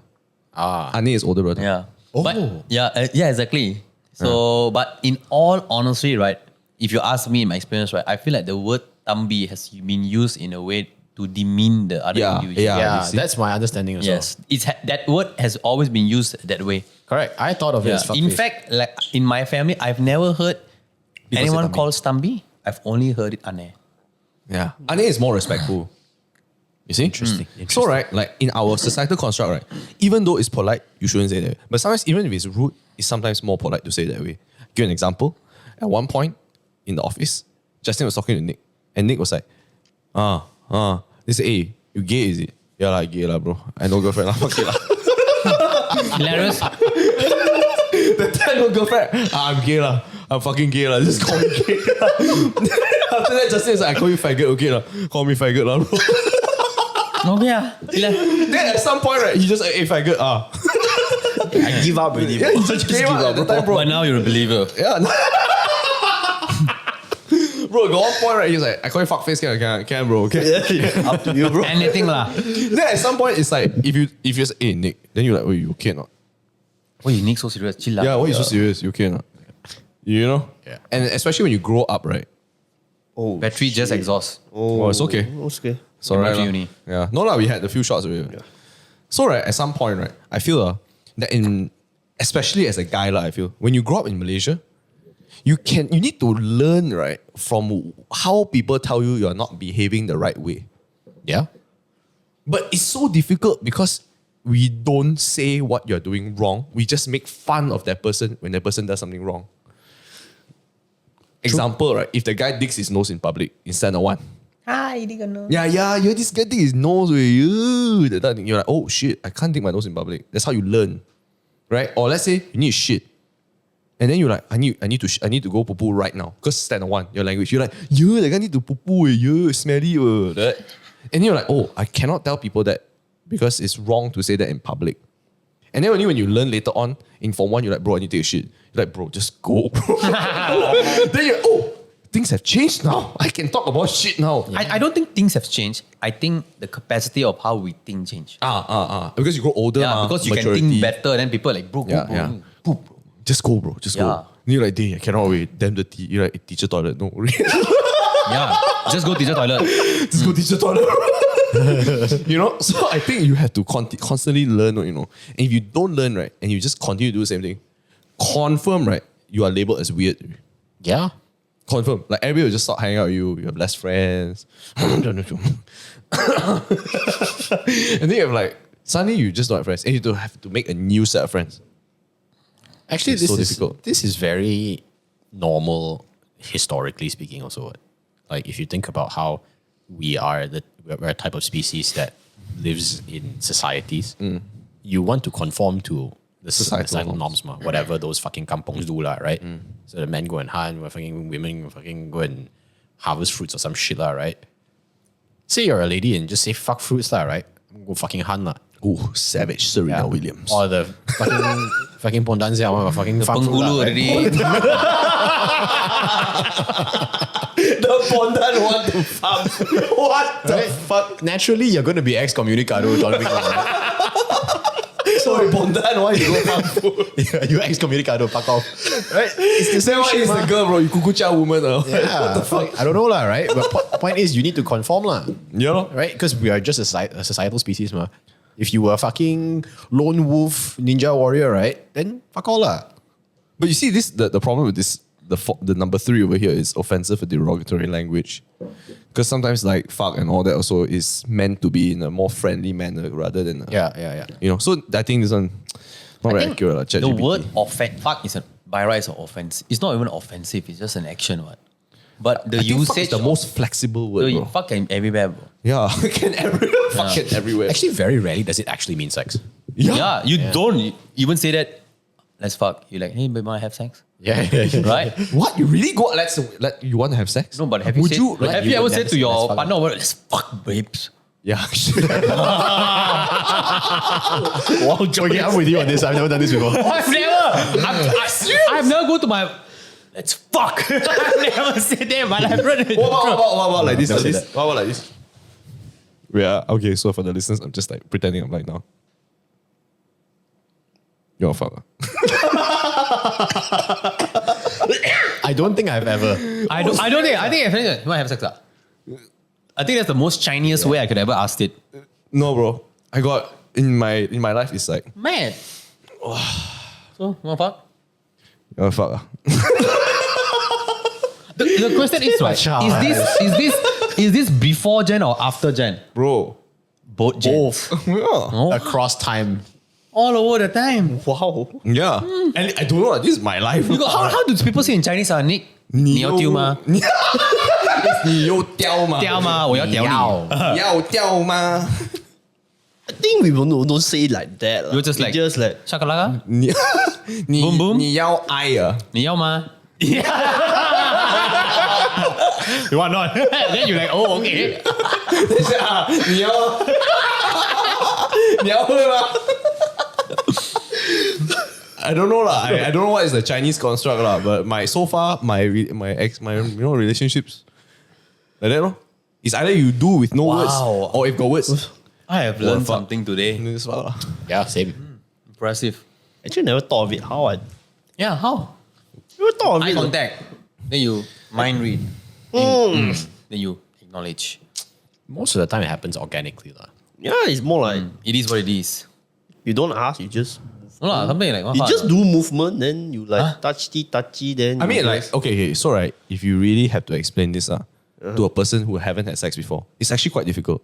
brother. Ane is older brother. Yeah. Oh. But yeah, exactly. So, but in all honesty, right, if you ask me in my experience, right, I feel like the word Tambi has been used in a way to demean the other individual. Yeah. Yeah, you see? that's my understanding as well. Yes. That word has always been used that way. Correct. I thought of it as fuckface. In fact, like in my family, I've never heard People say anyone Tambi. calls Tambi. I've only heard it Ane. Yeah. Ane is more respectful. You see? Interesting. So, right, like in our societal construct, right, even though it's polite, you shouldn't say that. But sometimes, even if it's rude, it's sometimes more polite to say that way. Give you an example. At one point in the office, Justin was talking to Nick, and Nick was like, They say, hey, you gay, is it? Yeah, like gay, lah, bro. I no girlfriend, lah. Fuck it, lah. Hilarious. The time no girlfriend. I'm gay, lah. I'm fucking gay, lah. Just call me gay. After that, Justin is like, I call you faggot, okay, lah. Call me faggot, lah, bro. Okay, yeah. Then at some point, right, he just like, hey, faggot, I give up already. Yeah, bro. you just gave up at the time, bro. But now you're a believer. Yeah. Bro, got one point, right? He's like, I call you fuckface, can, bro, okay? Yeah, up to you, bro. Anything lah. Then at some point, it's like, if you say, hey, Nick, then you're like, oh, you okay or not? Why you Nick so serious? Chill lah. Yeah, why you so serious? You okay or not? You know? Yeah. And especially when you grow up, right? Oh, Battery just exhaust. Oh, it's okay. It's okay. Sorry. Battery lah. uni. Yeah. No, we had a few shots already. Yeah. So, right, at some point, right, I feel that especially as a guy, I feel, when you grow up in Malaysia, you need to learn, right, from how people tell you you're not behaving the right way. Yeah. But it's so difficult because we don't say what you're doing wrong. We just make fun of that person when that person does something wrong. Example, right? If the guy digs his nose in public in standard one. Hi, you didn't know. Yeah, this guy dig his nose with you. You're like, oh shit, I can't dig my nose in public. That's how you learn. Right? Or let's say you need shit. And then you're like, I need to go poo-poo right now. Because standard one, your language. You're like, yeah, that guy need to poo-poo, smelly. Right? And you're like, oh, I cannot tell people that because it's wrong to say that in public. And then only when you learn later on, in Form 1, you're like, bro, I need to take a shit. You're like, bro, just go, bro. Then you're, oh, things have changed now. I can talk about shit now. I don't think things have changed. I think the capacity of how we think changed. Because you grow older. Yeah, because you maturity. can think better. And then people are like, bro, Yeah, bro, yeah. bro. Just go, bro. Just Yeah. go. And you're like, day, I cannot wait. Damn dirty. You're like, teacher toilet. No. Yeah, just go teacher toilet. Just go teacher toilet. You know? So I think you have to constantly learn, you know. And if you don't learn, right, and you just continue to do the same thing, confirm, right, you are labeled as weird. Yeah. Confirm. Like everybody will just start hanging out with you. You have less friends. And then you have like, suddenly you just don't have friends. And you have to make a new set of friends. Actually, It's so difficult. This is very normal, historically speaking. Also, like if you think about how we're a type of species that lives in societies, you want to conform to the societal norms, whatever those fucking kampongs do, right? So the men go and hunt, fucking women fucking go and harvest fruits or some shit, right? Say you're a lady and just say fuck fruits, right? Go fucking hunt, Oh, savage Serena Williams. Or the fucking pondan siapa fucking farm fruit Penghulu lah, already. The Pondan want to farm. What the right? fuck? Naturally, you're going to be excommunicado, John Wick, right? Sorry, Pondan, why you go farm food? Yeah, you excommunicado, fuck off. Right? It's the Then same why shit, is the mah. girl, bro? You kukucha woman. Yeah, What the fuck? I don't know, right? But point is, you need to conform, Yeah, lor. right? Because we are just a societal species, ma. If you were a fucking lone wolf ninja warrior, right? Then fuck all lah. But you see, the problem with this, the number 3 over here is offensive or derogatory language. Because sometimes like fuck and all that also is meant to be in a more friendly manner rather than Yeah. you know. So I think this one not very accurate. Like, Chat The GPT. word fuck is by right is an offense. It's not even offensive. It's just an action, what? But the I think fuck is usage, the most flexible word, bro. fuck can everywhere, bro. Yeah, fuck can everywhere. Actually, very rarely does it actually mean sex. Yeah, you don't even say that. Let's fuck. You're like, hey, babe, wanna have sex? Yeah. Right? What? You really go? You want to have sex? No, but have you Would said, you? have you ever said to your let's fuck. partner, let's fuck, babes? Yeah. Wow, okay, I'm with you on this. I've never done this before. I've never go to my, let's fuck. I've never said that, but I've read it. What about like this? Never Like said this? What about like this? Yeah. Okay. So for the listeners, I'm just like pretending I'm like now. You want to fuck? I don't think I've ever. I think you want to have sex. I think that's the most Chinese way I could ever ask it. No, bro. I got in my life. It's like Man. So, want to fuck? you want to fuck? The question is, right, is this before Gen or after Gen? Bro. Both Gen. Both. Yeah. Across time. All over the time. Wow. Yeah. And I don't know. Like, this is my life. You go, how do people say in Chinese? Nick? 你要丢吗？你有掉吗？掉吗？我要屌你。要掉吗？ I think we don't say it like that. You're just We like, just like shakalaka? 你 Boom, boom. 你要爱啊？你要吗？You want not? Then you're like, oh, okay. 等一下，你要喝吗？ I don't know lah. I don't know what is the Chinese construct lah. But so far my relationships like that lor. It's either you do with no words or if got words. I have learned fuck. something today. This one lah. Yeah, same. Impressive. Actually, never thought of it. How I Yeah, how? never thought of Eye it. contact. Then you mind read. Then you acknowledge. Most of the time it happens organically. Yeah, it's more like It is what it is. you don't ask, you just No lah, something like you just do movement, then you like touchy, then I you mean, just- like, okay, so right, if you really have to explain this to a person who haven't had sex before, it's actually quite difficult.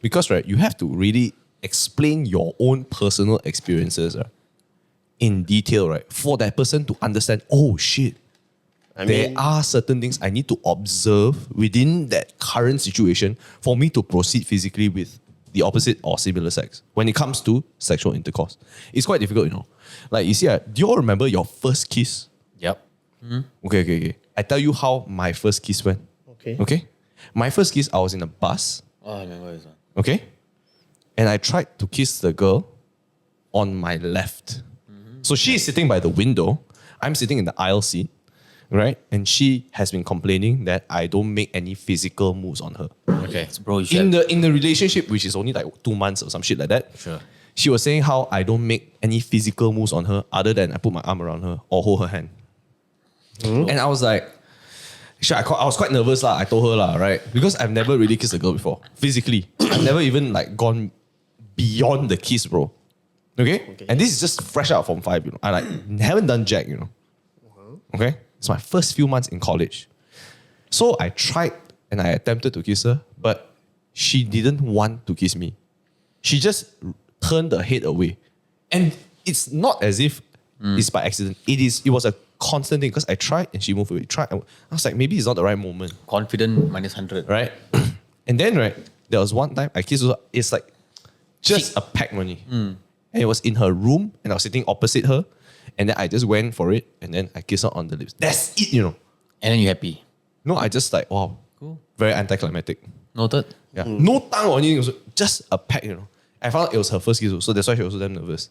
Because, right, you have to really explain your own personal experiences in detail, right, for that person to understand, oh shit, there are certain things I need to observe within that current situation for me to proceed physically with the opposite or similar sex when it comes to sexual intercourse. It's quite difficult, you know. Like, you see, do you all remember your first kiss? Yep. Okay. I tell you how my first kiss went. Okay? My first kiss, I was in a bus, Oh, I remember this one. okay? And I tried to kiss the girl on my left. So she is sitting by the window. I'm sitting in the aisle seat, right? And she has been complaining that I don't make any physical moves on her. Okay. Bro, you should In the relationship, which is only like 2 months or some shit like that, Sure. she was saying how I don't make any physical moves on her other than I put my arm around her or hold her hand. And I was like, sure, I was quite nervous lah. I told her lah, right? Because I've never really kissed a girl before, physically. I've never even like gone beyond the kiss, bro. Okay? And this is just fresh out from 5, you know. I like haven't done jack, you know. Okay? It's my first few months in college. So I tried and I attempted to kiss her, but she didn't want to kiss me. She just turned her head away. And it's not as if it's by accident. It was a constant thing because I tried and she moved away. I was like, maybe it's not the right moment, confident -100. right? And then, right, there was one time I kissed her. It's like just a peck money. And it was in her room and I was sitting opposite her. And then I just went for it and then I kissed her on the lips. That's it, you know. And then you happy. No, I just like, wow, Cool. very anticlimactic. Noted. Yeah. No tongue or anything, also, just a peck, you know. I found out it was her first kiss, so that's why she was also damn nervous.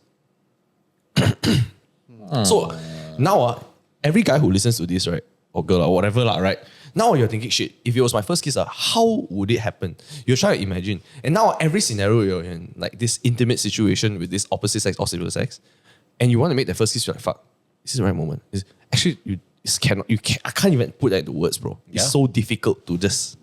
So now, every guy who listens to this, right, or girl or whatever, right, now you're thinking, shit, if it was my first kiss, how would it happen? You're trying to imagine. And now every scenario you're in, like this intimate situation with this opposite sex or similar sex, and you want to make the first kiss, you're like, fuck, this is the right moment. Actually, I can't even put that into words, bro. It's so difficult to just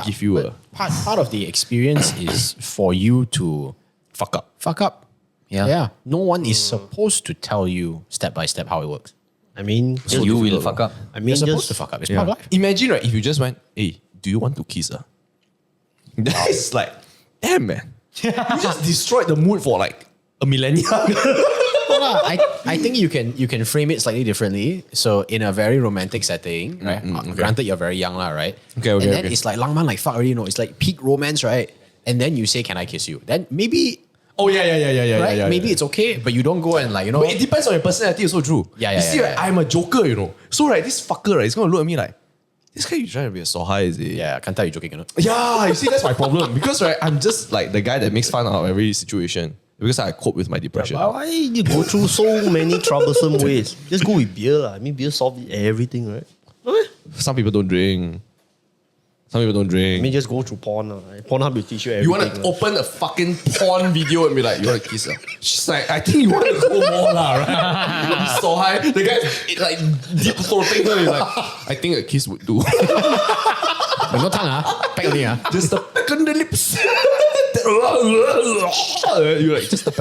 give you a part of the experience is for you to fuck up. fuck up. Yeah. No one is supposed to tell you step by step how it works. I mean, So you will fuck up. I mean, You're supposed just to fuck up. It's part of life. Imagine, right, if you just went, hey, do you want to kiss her? That's like, damn, man. You just destroyed the mood for like a millennia. I think you can frame it slightly differently. So in a very romantic setting, right? Granted, you're very young, right? Okay, and then okay. it's like langman like fuck already, you know. It's like peak romance, right? And then you say, "Can I kiss you?" Then maybe, Oh, yeah. right? Maybe it's okay, but you don't go and like, you know. But it depends on your personality, also true. You see, right, I'm a joker, you know. So, right, this fucker, right, is going to look at me like, this guy, you trying to be a sohai, is it? Yeah, I can't tell you joking, you know. Yeah, you see, that's my problem. Because, right, I'm just like the guy that makes fun out of every situation. Because I cope with my depression. why you go through so many troublesome ways? Just go with beer, lah. I mean, beer solves everything, right? Some people don't drink. Some people don't drink. I mean, just go through porn, lah. Pornhub will teach you everything. You want to open a fucking porn video and be like, you want to kiss her? She's like, I think you want to go more, lah, right? He's so high. The guy like deep throating her. He's like, I think a kiss would do. But no tongue, peck only, Just the peck on the lips. You're like, just a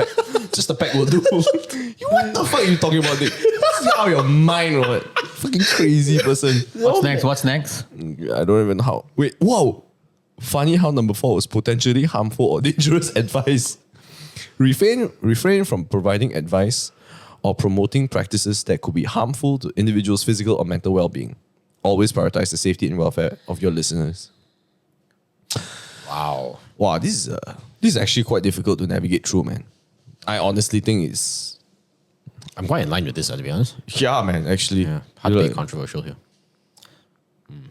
peck will do. What the fuck are you talking about, Dick? This is out of your mind or what? Fucking crazy person. What's next? I don't even know how. Wait, whoa. Funny how number 4 was potentially harmful or dangerous advice. Refrain from providing advice or promoting practices that could be harmful to individuals' physical or mental well-being. Always prioritize the safety and welfare of your listeners. Wow. Wow, this is actually quite difficult to navigate through, man. I honestly think it's... I'm quite in line with this, to be honest. Yeah, man, actually. Yeah, hard to be controversial here.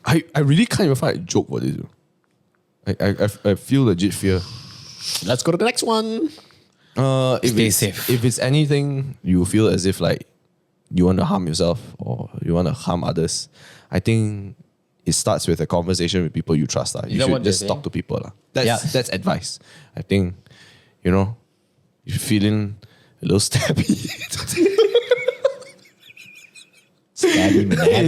I really can't even find a joke for this. I feel legit fear. Let's go to the next one. If Stay it's, safe. If it's anything you feel as if like you want to harm yourself or you want to harm others, I think it starts with a conversation with people you trust. You that should what they're just talk saying? to people. Yeah. That's advice. I think, you know, if you're feeling a little stabby, Stabby, man. a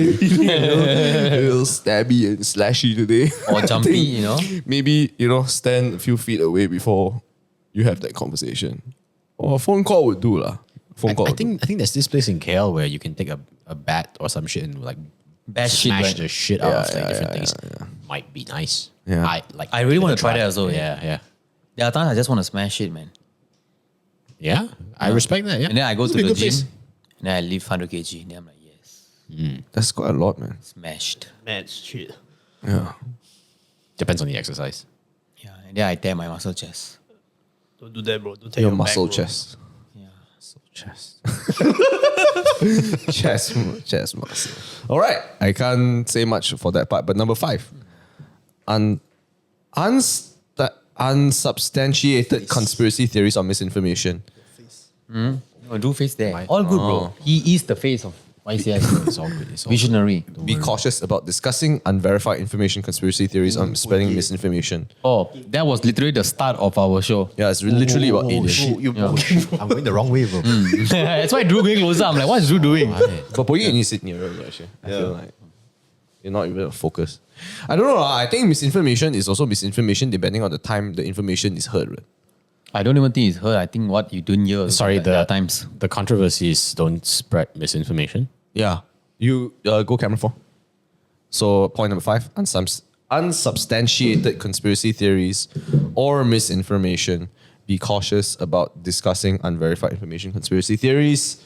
little stabby and slashy today. Or I jumpy, think you know. Maybe, stand a few feet away before you have that conversation. Or a phone call would do lah. Phone call I would do. think there's this place in KL where you can take a bat or some shit and like Bash shit, smash right? the shit out of like different things. Might be nice. Yeah. I really want to try that also. Yeah. There are times I just want to smash it, man. Yeah. I respect that. Yeah. And then I go It's to a the good gym, place. and then I lift 100 kg. And then I'm like, yes, That's quite a lot, man. smashed. Mad shit. Yeah. Depends on the exercise. Yeah, and then I tear my muscle chest. Don't do that, bro. Don't take Your your muscle back, bro. chest. Yeah. Chest. chest muscle. All right. I can't say much for that part. But number 5. Unsubstantiated conspiracy theories or misinformation. Oh, do face there. All good, bro. He is the face of YCS. It's all good. It's all Visionary. Be cautious about discussing unverified information, conspiracy theories, or spreading misinformation. Oh, that was literally the start of our show. Yeah, it's literally about Oh, aliens. shit. You I'm going the wrong way, bro. That's why Drew going closer. I'm like, what is Drew doing? But Boyi, you need to sit nearer, actually. I feel like you're not even focused. I don't know. I think misinformation is also misinformation depending on the time the information is heard. Right? I don't even think it's her. I think what you doing here. Sorry, there are times. the controversies don't spread misinformation. Yeah. You go camera 4. So point number 5, unsubstantiated conspiracy theories or misinformation. Be cautious about discussing unverified information, conspiracy theories,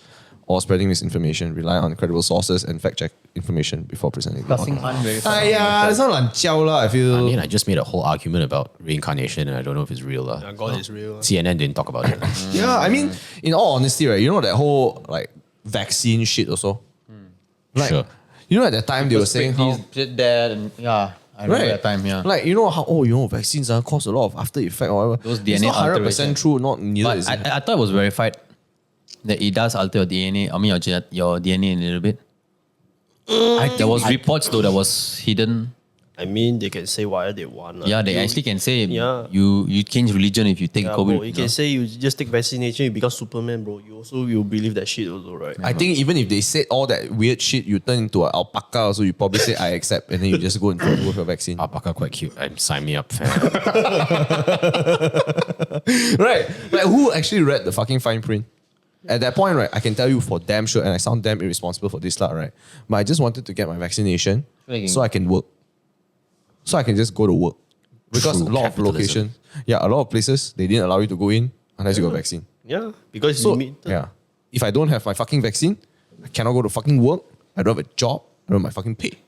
or spreading misinformation. Rely on credible sources and fact check information before presenting. Discussing unverified. Yeah, it's not like jiao lah, I feel. I mean, I just made a whole argument about reincarnation and I don't know if it's real. God is real. CNN didn't talk about it. Yeah, I mean, in all honesty, right, you know that whole like vaccine shit also? Like, Sure. you know at that time they were saying how, that and yeah, I remember that time. Yeah, like, you know how, vaccines cause a lot of after effect or whatever. Those It's DNA not 100% alteration. true, not neither but is it. I thought it was verified that it does alter your DNA. I mean your DNA a little bit. There was reports though that was hidden. I mean, they can say whatever they want. lah. Yeah, they actually can say Yeah. you change religion if you take Yeah, COVID. bro, you can say you just take vaccination, you become Superman, bro. You believe that shit also, right? I think even if they said all that weird shit, you turn into an alpaca also, you probably say I accept and then you just go and go with your vaccine. Alpaca quite cute. Sign me up, fam. Right. Like who actually read the fucking fine print? At that point, right, I can tell you for damn sure, and I sound damn irresponsible for this lot, right? But I just wanted to get my vaccination so I can work. So I can just go to work. Because True a lot of capitalism. locations, a lot of places, they didn't allow you to go in unless you got vaccine. Yeah, because So, you if I don't have my fucking vaccine, I cannot go to fucking work. I don't have a job. I don't have my fucking pay.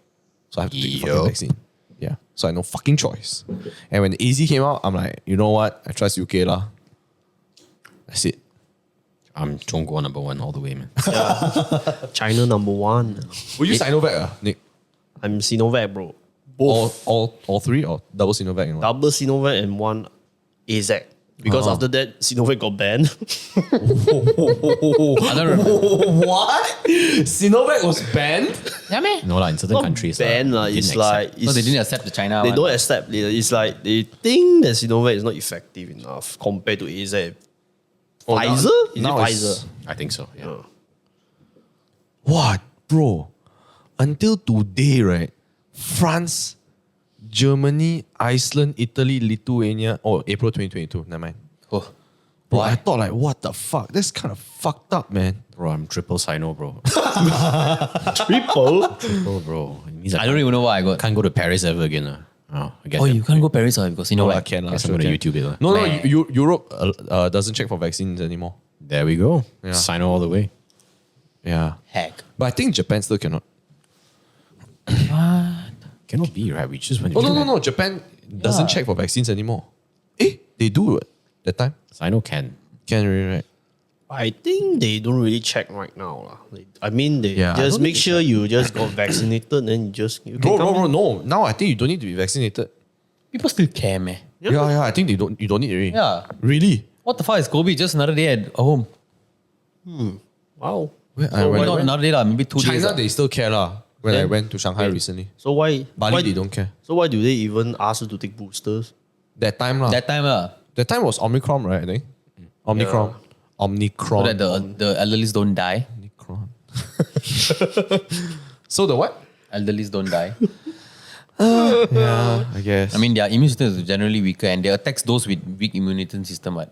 So I have to take the fucking Yup. vaccine. Yeah. So I had no fucking choice. And when the AZ came out, I'm like, you know what? I trust UK lah. That's it. I'm Zhongguo number 1 all the way, man. China number 1. Will you Sinovac, Nick? I'm Sinovac, bro. All 3 or double Sinovac and one? Double Sinovac and 1 AZ. Because after that, Sinovac got banned. I don't remember. What? Sinovac was banned? Yeah, man. No, in certain countries. banned, didn't it's accept. like... No, It's, they didn't accept the China they one. don't accept it. It's like they think that Sinovac is not effective enough compared to AZ. Oh, Pfizer? Is now it it's- Pfizer? I think so, yeah. What? Bro. Until today, right? France, Germany, Iceland, Italy, Lithuania. Oh, April 2022. Never mind. Oh. Bro, I thought like, what the fuck? That's kind of fucked up, man. Bro, I'm triple Sino, bro. Triple? Triple, bro. It means I don't even know what I got. can't go to Paris ever again. Oh, I guess. Oh, you can't go Paris because you know I what? can. Guess I'm sure gonna can. YouTube it. No, Man. Europe doesn't check for vaccines anymore. There we go. Yeah. Sino all the way. Yeah. Heck. But I think Japan still cannot. Cannot be, right? We just went Oh, no. Japan doesn't check for vaccines anymore. They do it that time. Sino can. Can really, right? I think they don't really check right now. Lah. I mean, they Yeah, I just don't make think sure you just got vaccinated and you can Bro, come in. no. Now I think you don't need to be vaccinated. People still care, man. Yeah, I think you don't need it really. Yeah. Really? What the fuck is COVID? Just another day at home. Wow. Not another day, lah, maybe 2 days. China, lah. they still care lah. When I Then- went to Shanghai recently. So why? Bali, why they don't care. So why do they even ask you to take boosters? That time lah. That time, That time was Omicron, right? I think. Omicron. so Omicron. that the elderlies don't die. Omicron. So the what? Elderlies don't die. Yeah, I guess. I mean, their immune system is generally weaker and they attack those with weak immunity system. Right?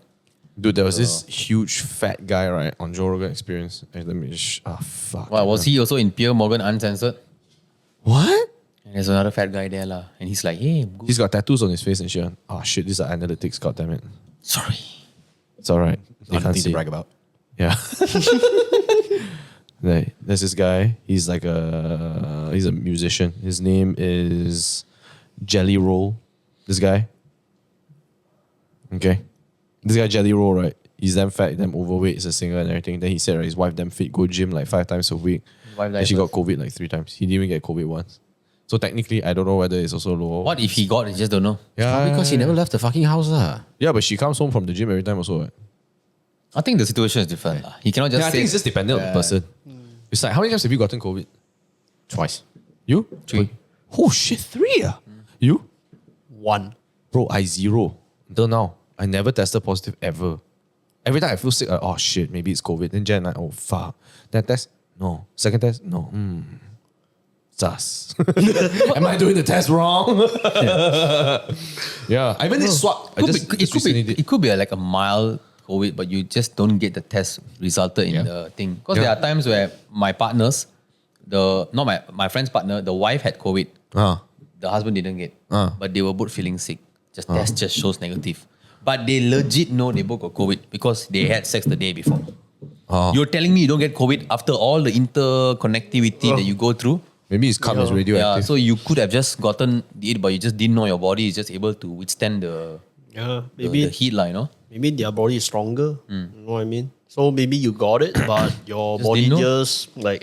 dude, there was this huge fat guy, right, on Joe Rogan Experience. Let me fuck. Wow, was he also in Pierre Morgan Uncensored? What? And there's another fat guy there, lah. And he's like, hey, good. He's got tattoos on his face and shit. Oh shit, these are analytics, god damn it. Sorry. It's alright. They can't Nothing see. to brag about. Yeah. Like, there's this guy. He's like he's a musician. His name is Jelly Roll. This guy. Okay. This guy Jelly Roll, right? He's damn fat, damn overweight. He's a singer and everything. Then he said, right, his wife damn fit, go gym like 5 times a week. And she got COVID like 3 times. He didn't even get COVID once. So technically, I don't know whether it's also low. What if he got it? Just don't know. Yeah. Because he never left the fucking house. Yeah, but she comes home from the gym every time also. Right? I think the situation is different. Lah. He cannot just Yeah, I say. think it's just dependent on the person. It's like, how many times have you gotten COVID? Twice. You? 3. Oh shit, 3 ah. You? 1. Bro, I 0 until now. I never tested positive ever. Every time I feel sick, oh shit, maybe it's COVID. Then Jen, like, oh fuck. Then test, no. Second test, no. Sus. Am I doing the test wrong? Yeah. I even did swab. It could be like a mild COVID, but you just don't get the test resulted in the thing. Because there are times where my partners, my friend's partner, the wife had COVID. The husband didn't get. But they were both feeling sick. Just test just shows negative. But they legit know they both got COVID because they had sex the day before. You're telling me you don't get COVID after all the interconnectivity that you go through? Maybe his cum is radioactive. Yeah, so you could have just gotten it, but you just didn't know your body is just able to withstand the Maybe heat, you know? maybe their body is stronger. You know what I mean? So maybe you got it, but your Just body didn't know? just like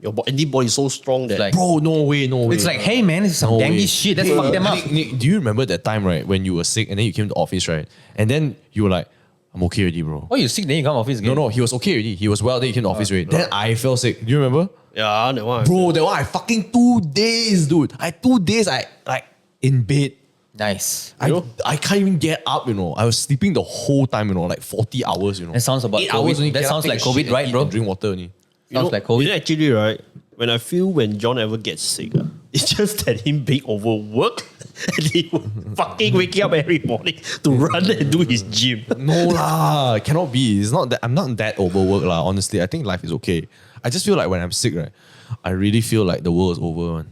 your antibody is so strong that Like, Bro, no way. it's like, hey man, this is some No dengue way. shit. Let's fuck them up. Nick, do you remember that time, right, when you were sick and then you came to office, right? And then you were like, I'm okay already, bro. Oh, you sick, then you come office again? No, he was okay already. He was well, then he came to office already. Then I fell sick. Do you remember? yeah, that one. Bro, that one I fucking 2 days, dude. 2 days I like in bed. Nice. I can't even get up, you know. I was sleeping the whole time, you know, like 40 hours, you know. That sounds about 8 COVID. hours only. That Get up, sounds take like a COVID, shit and right, eat bro? and drink water only. Sounds like COVID. You know, actually, right? When I feel when John ever gets sick, it's just that him being overworked and he fucking waking up every morning to run and do his gym. No lah, cannot be. It's not that I'm not that overworked lah. Honestly, I think life is okay. I just feel like when I'm sick, right, I really feel like the world is over. Man.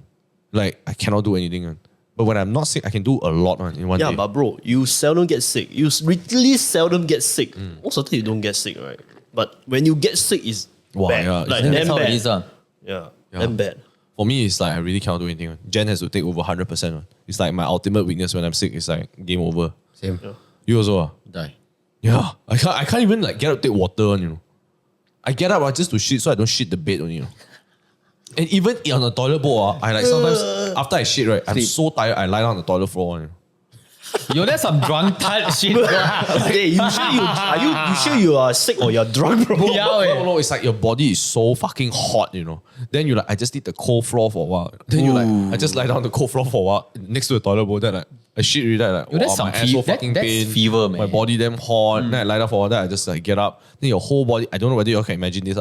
Like I cannot do anything. Man. But when I'm not sick, I can do a lot in one Yeah, day. but bro, you seldom get sick. You literally seldom get sick. Most of the time you don't get sick, right? But when you get sick, it's Wow, bad. yeah, Like it's damn That's how bad. it is. Yeah, Yeah. damn bad. For me, it's like I really cannot do anything. Jen has to take over 100%. Man. It's like my ultimate weakness when I'm sick. It's like game over. Same. You also? Die. Yeah. I can't even like get up take water, you know. I get up just to shit so I don't shit the bed only, you know. And even on the toilet bowl, I like sometimes after I shit, right, I'm Sleep. so tired I lie down on the toilet floor. You know. Yo, that's some drunk type shit, bro. Hey, you sure you are sick or you're drunk, bro? Yeah, No, it's like your body is so fucking hot, you know. Then you like, I just need the cold floor for a while. Then you like, I just lie down on the cold floor for a while next to the toilet bowl. Then I shit really like, Yo, that's my some ass so fever. fucking That's pain. fever, man. My body damn hot. Then I lie down for a while. Then I just like get up. Then your whole body, I don't know whether you all can imagine this.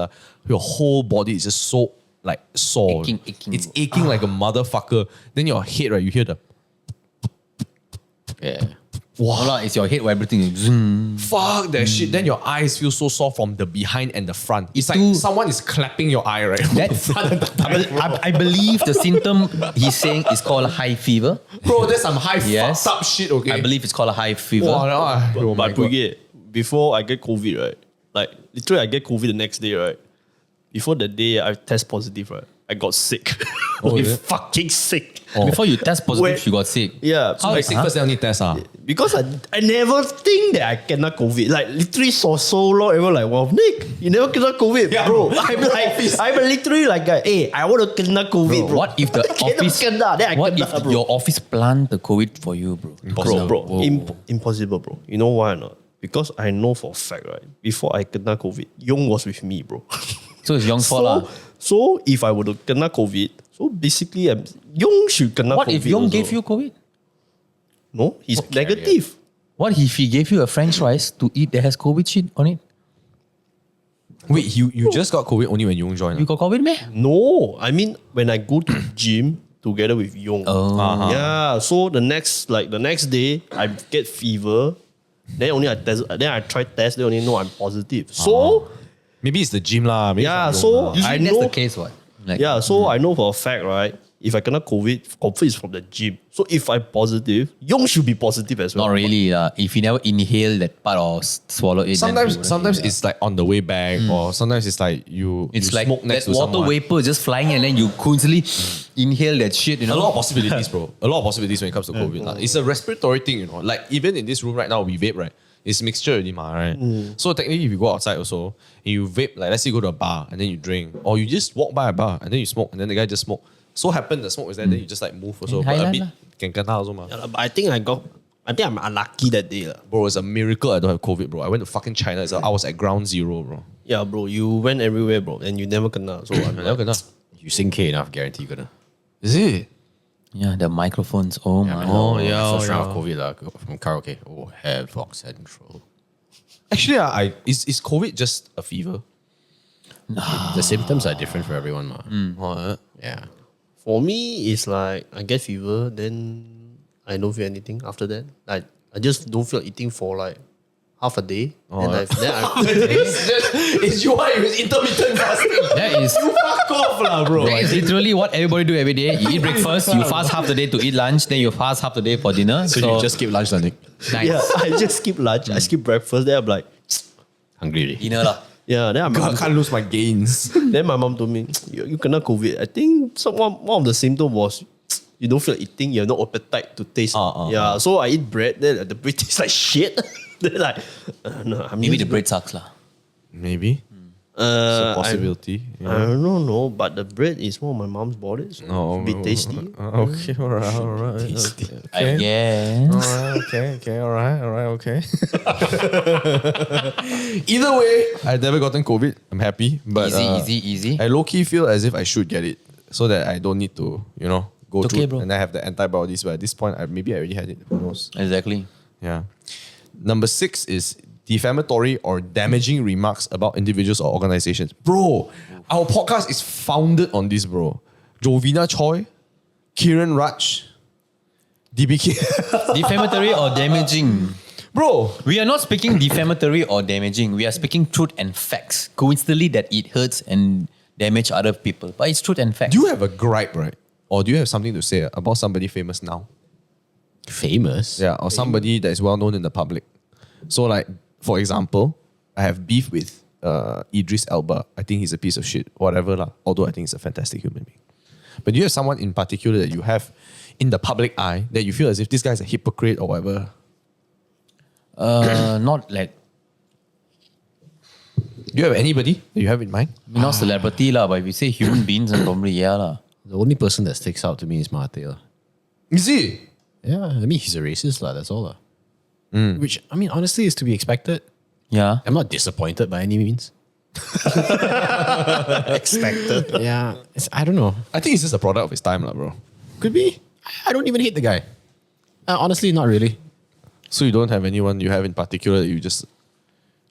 Your whole body is just so like sore. Aching. It's aching like a motherfucker. Then your head, right, you hear the Yeah. wow. No, it's your head vibrating. Zoom. Fuck that shit. Then your eyes feel so sore from the behind and the front. It's like Dude. someone is clapping your eye, right? That's, I believe the symptom he's saying is called high fever. Bro, that's some high Yes. fucked up shit, okay? I believe it's called a high fever. Wow, oh my But God. Pugit, before I get COVID, right? Like literally I get COVID the next day, right? Before the day I test positive, right? I got sick. Oh, like is it? fucking sick. Before you test positive, Wait. you got sick. Yeah. So like sick first, then only test, Because I never think that I cannot COVID. Like literally so long, everyone like, wow, Nick, you never cannot COVID, Yeah, bro. bro. I'm literally like, hey, I want to kena COVID, bro. What if the I cannot office? kena, then I What kena, if bro. your office plant the COVID for you, bro? Bro, Whoa. impossible, bro. You know why or not? because I know for a fact, right, before I kena COVID, Yong was with me, bro. So it's Yong's fault lah. So if I were to kena COVID, so basically Yong should kena What COVID if Yong also. gave you COVID? No, he's negative. What if he gave you a French fries to eat that has COVID shit on it? Wait, you just got COVID only when Yung joined? You got COVID, man? No, I mean when I go to gym together with Yong. Oh. Yeah, so the next day I get fever. Then only I test. Then I try test. They only know I'm positive. So Maybe it's the gym lah. Maybe yeah, it's not so Yung lah. Usually I that's know. the case, what? Like, Yeah, so I know for a fact, right? If I kena COVID, confirm is from the gym. So if I'm positive, Yong should be positive as well. Not really. If you never inhale that part or swallow it, then Sometimes it's like on the way back, or sometimes it's like you it's you like smoke next that to water someone. vapor just flying and then you constantly inhale that shit, you A know? lot of possibilities, bro. A lot of possibilities when it comes to COVID. lah. It's a respiratory thing, you know. Like even in this room right now, we vape, right? It's mixture already, right? So technically, if you go outside also, and you vape, like let's say you go to a bar and then you drink, or you just walk by a bar and then you smoke, and then the guy just smoke. So happen the smoke is there, then you just like move also. But a Thailand bit lah. can kena also, ma. Yeah, lah, but I think I'm unlucky that day. Lah. Bro, it's a miracle I don't have COVID, bro. I went to fucking China. I was at ground zero, bro. Yeah, bro, you went everywhere, bro, and you never kena. So I'm I never kena. You sing K enough, guarantee you're gonna. Is it? Yeah, the microphones. Oh my. Oh, yeah, First round yeah. of COVID from karaoke. Oh, Havoc Central. Actually, is COVID just a fever? The symptoms are different for everyone, ma. Oh, Yeah. For me, it's like I get fever, then I don't feel anything after that. Like I just don't feel eating for like half a day. Then I it's you are intermittent fasting. That is Fuck off, lah, bro. That is literally what everybody do every day. You eat breakfast, you fast half the day to eat lunch, then you fast half the day for dinner. So you just skip lunch, Nick. nice. yeah, I just skip lunch, I skip breakfast. Then I'm like, Hungry already. Dinner lah. yeah. Then God, I can't lose my gains. then my mom told me, you kena COVID. I think one of the symptoms was you don't feel eating, you have no appetite to taste. So I eat bread, then the bread tastes like shit. then like, no, I'm Maybe just- the bread sucks lah. Maybe. It's a possibility. I don't know, but the bread is one of my mom's bought it, so it should be tasty. Okay, alright. I guess. Alright, okay. Either way, I've never gotten COVID. I'm happy. But Easy. I low-key feel as if I should get it. So that I don't need to, go It's through okay, it. bro. And I have the antibodies. But at this point, maybe I already had it. Who knows? Exactly. Yeah. Number 6 is defamatory or damaging remarks about individuals or organizations. Bro, our podcast is founded on this, bro. Jovina Choi, Kiran Raj, DBK. Defamatory or damaging? Bro, We are not speaking defamatory or damaging. We are speaking truth and facts. Coincidentally, that it hurts and damage other people. But it's truth and facts. do you have a gripe, right? Or do you have something to say about somebody famous now? Famous? Yeah, or somebody that is well known in the public. So like, for example, I have beef with Idris Elba. I think he's a piece of shit, whatever lah. Although I think he's a fantastic human being. But do you have someone in particular that you have in the public eye that you feel as if this guy is a hypocrite or whatever? Not like, Do you have anybody that you have in mind? not celebrity lah, but if you say human beings, then probably yeah lah. The only person that sticks out to me is Mahathir. lah. Is he? Yeah, I mean, he's a racist, lah, that's all. lah. Which, I mean, honestly, is to be expected. Yeah. I'm not disappointed by any means. Expected. Yeah, I don't know. I think he's just a product of his time, lah, bro. Could be. I don't even hate the guy. Honestly, not really. So you don't have anyone you have in particular that you just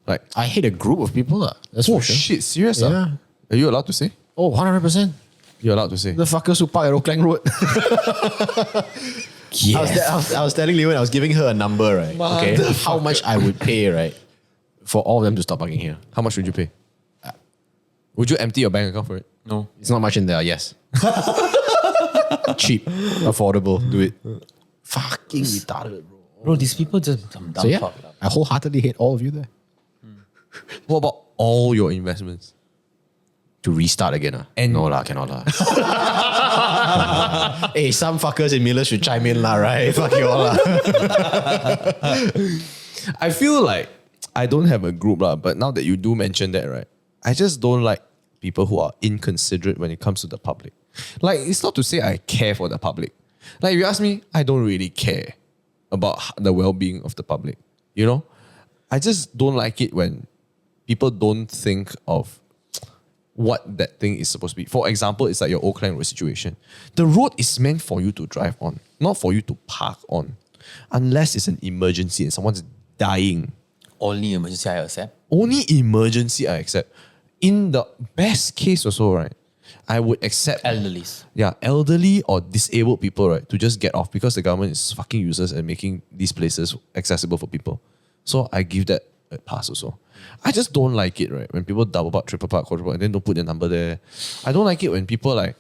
like? I hate a group of people. lah. That's Oh for sure. shit, serious? Yeah. Are you allowed to say? Oh, 100%. You're allowed to say. The fuckers who park at Oakland Road. I was telling Leon, I was giving her a number, right? Okay. How much I would pay, right? For all of them to stop parking here. How much would you pay? Would you empty your bank account for it? No. It's not much in there, yes. Cheap, affordable, do it. Fucking retarded, bro. Bro, these people just some dumb So yeah, fuck. I wholeheartedly hate all of you there. What about all your investments? To restart again. And- No lah, cannot lah. Hey, some fuckers in Miller should chime in lah, right? Fuck you all lah. I feel like I don't have a group lah, but now that you do mention that, right? I just don't like people who are inconsiderate when it comes to the public. Like, it's not to say I care for the public. Like, if you ask me, I don't really care about the well-being of the public. You know? I just don't like it when people don't think of what that thing is supposed to be. For example, it's like your Oakland Road situation. The road is meant for you to drive on, not for you to park on. Unless it's an emergency and someone's dying. Only emergency I accept. Only emergency I accept. In the best case also, right, I would accept Elderlies. elderly or disabled people, right, to just get off because the government is fucking useless at making these places accessible for people. So I give that a pass also. I just don't like it, right, when people double park, triple park, quadruple park, and then don't put their number there. I don't like it when people like,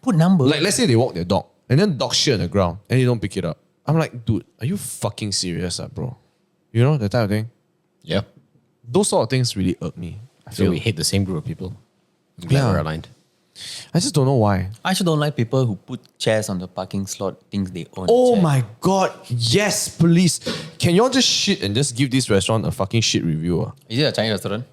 Put number. like let's say they walk their dog and then dog shit on the ground and they don't pick it up. I'm like, dude, are you fucking serious, bro? You know, that type of thing. Yeah. Those sort of things really irk me. I So feel. we hate the same group of people. I'm glad Yeah. we're aligned. I just don't know why. I actually don't like people who put chairs on the parking slot, things they own. Oh chair. my god, yes, please. Can y'all just shit and just give this restaurant a fucking shit review? Is it a Chinese restaurant?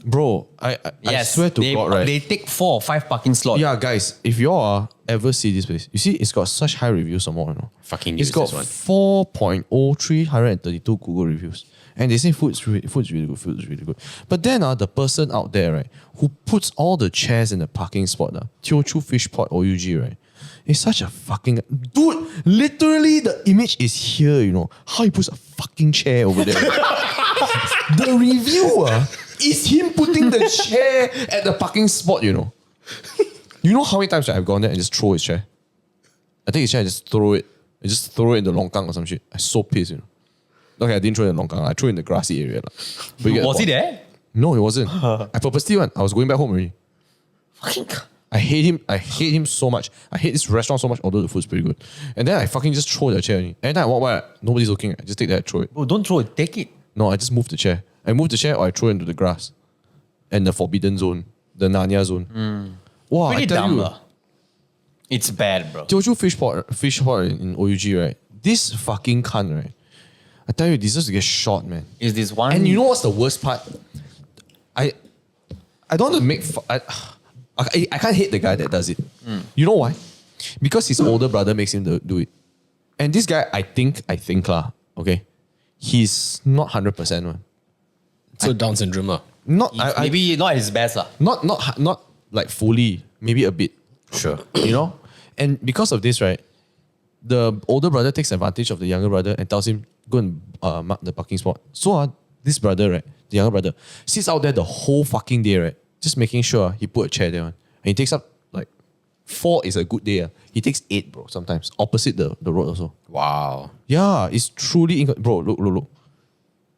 Bro, I swear to they, God, right? They take 4 or 5 parking slots. Yeah, guys, if y'all ever see this place, you see it's got such high reviews some more, you know. Fucking It's use got this one. 4.0332 Google reviews. And they say food's really good. But then the person out there, right, who puts all the chairs in the parking spot, Teochew Fish Pot OUG, right, is such a fucking... Dude, literally the image is here, you know. How he puts a fucking chair over there. The reviewer is him putting the chair at the parking spot, you know. You know how many times I've gone there and just throw his chair? I take his chair and just throw it. I just throw it in the longkang or some shit. I'm so pissed, you know. Okay, I didn't throw it in the longkang. I threw it in the grassy area. But you get the Was he point. there? No, he wasn't. I purposely went. I was going back home already. Fucking. I hate him. I hate him so much. I hate this restaurant so much, although the food's pretty good. And then I fucking just throw the chair. Only. Anytime I walk by, nobody's looking. I just take that and throw it. Bro, don't throw it. Take it. No, I just move the chair. I move the chair or I throw it into the grass. And the forbidden zone. The Narnia zone. Wow, Pretty I tell dumb. you. lah. It's bad, bro. Teochew fish pot in OUG, right? This fucking cunt, right? I tell you, he deserves to get shot, man. Is this one? And you know what's the worst part? I don't want to make... I can't hate the guy that does it. You know why? Because his older brother makes him do it. And this guy, I think lah, okay? He's not 100% one. So Down syndrome lah. Not, maybe not at his best. Lah. not like fully, maybe a bit. Sure. You know? And because of this, right, the older brother takes advantage of the younger brother and tells him, go and mark the parking spot. So this brother, right, the younger brother, sits out there the whole fucking day, right, just making sure he put a chair there. And he takes up, like, 4 is a good day. He takes 8, bro, sometimes. Opposite the road also. Wow. Yeah, it's truly... Bro, look.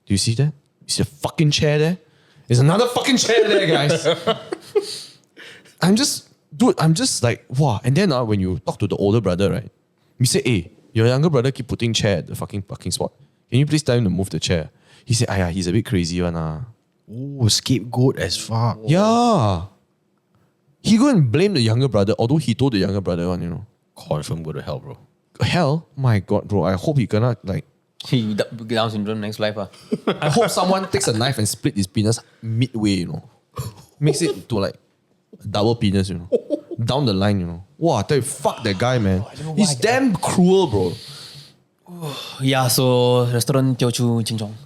Do you see that? You see the fucking chair there? There's another fucking chair there, guys. I'm just like, wow. And then when you talk to the older brother, right, you say, hey, your younger brother keep putting chair at the fucking parking spot. Can you please tell him to move the chair? He said, yeah, he's a bit crazy one. Oh, scapegoat as fuck. Yeah. He go and blame the younger brother, although he told the younger brother one, you know. Confirm go to hell, bro. Hell, my God, bro. I hope he cannot, like... He Down syndrome next life. I hope someone takes a knife and split his penis midway, you know. Makes it to like double penis, you know. Down the line, you know. Wow, I tell you, fuck that guy, man. He's damn cruel, bro. Yeah, so restaurant Teochew Ching Chong.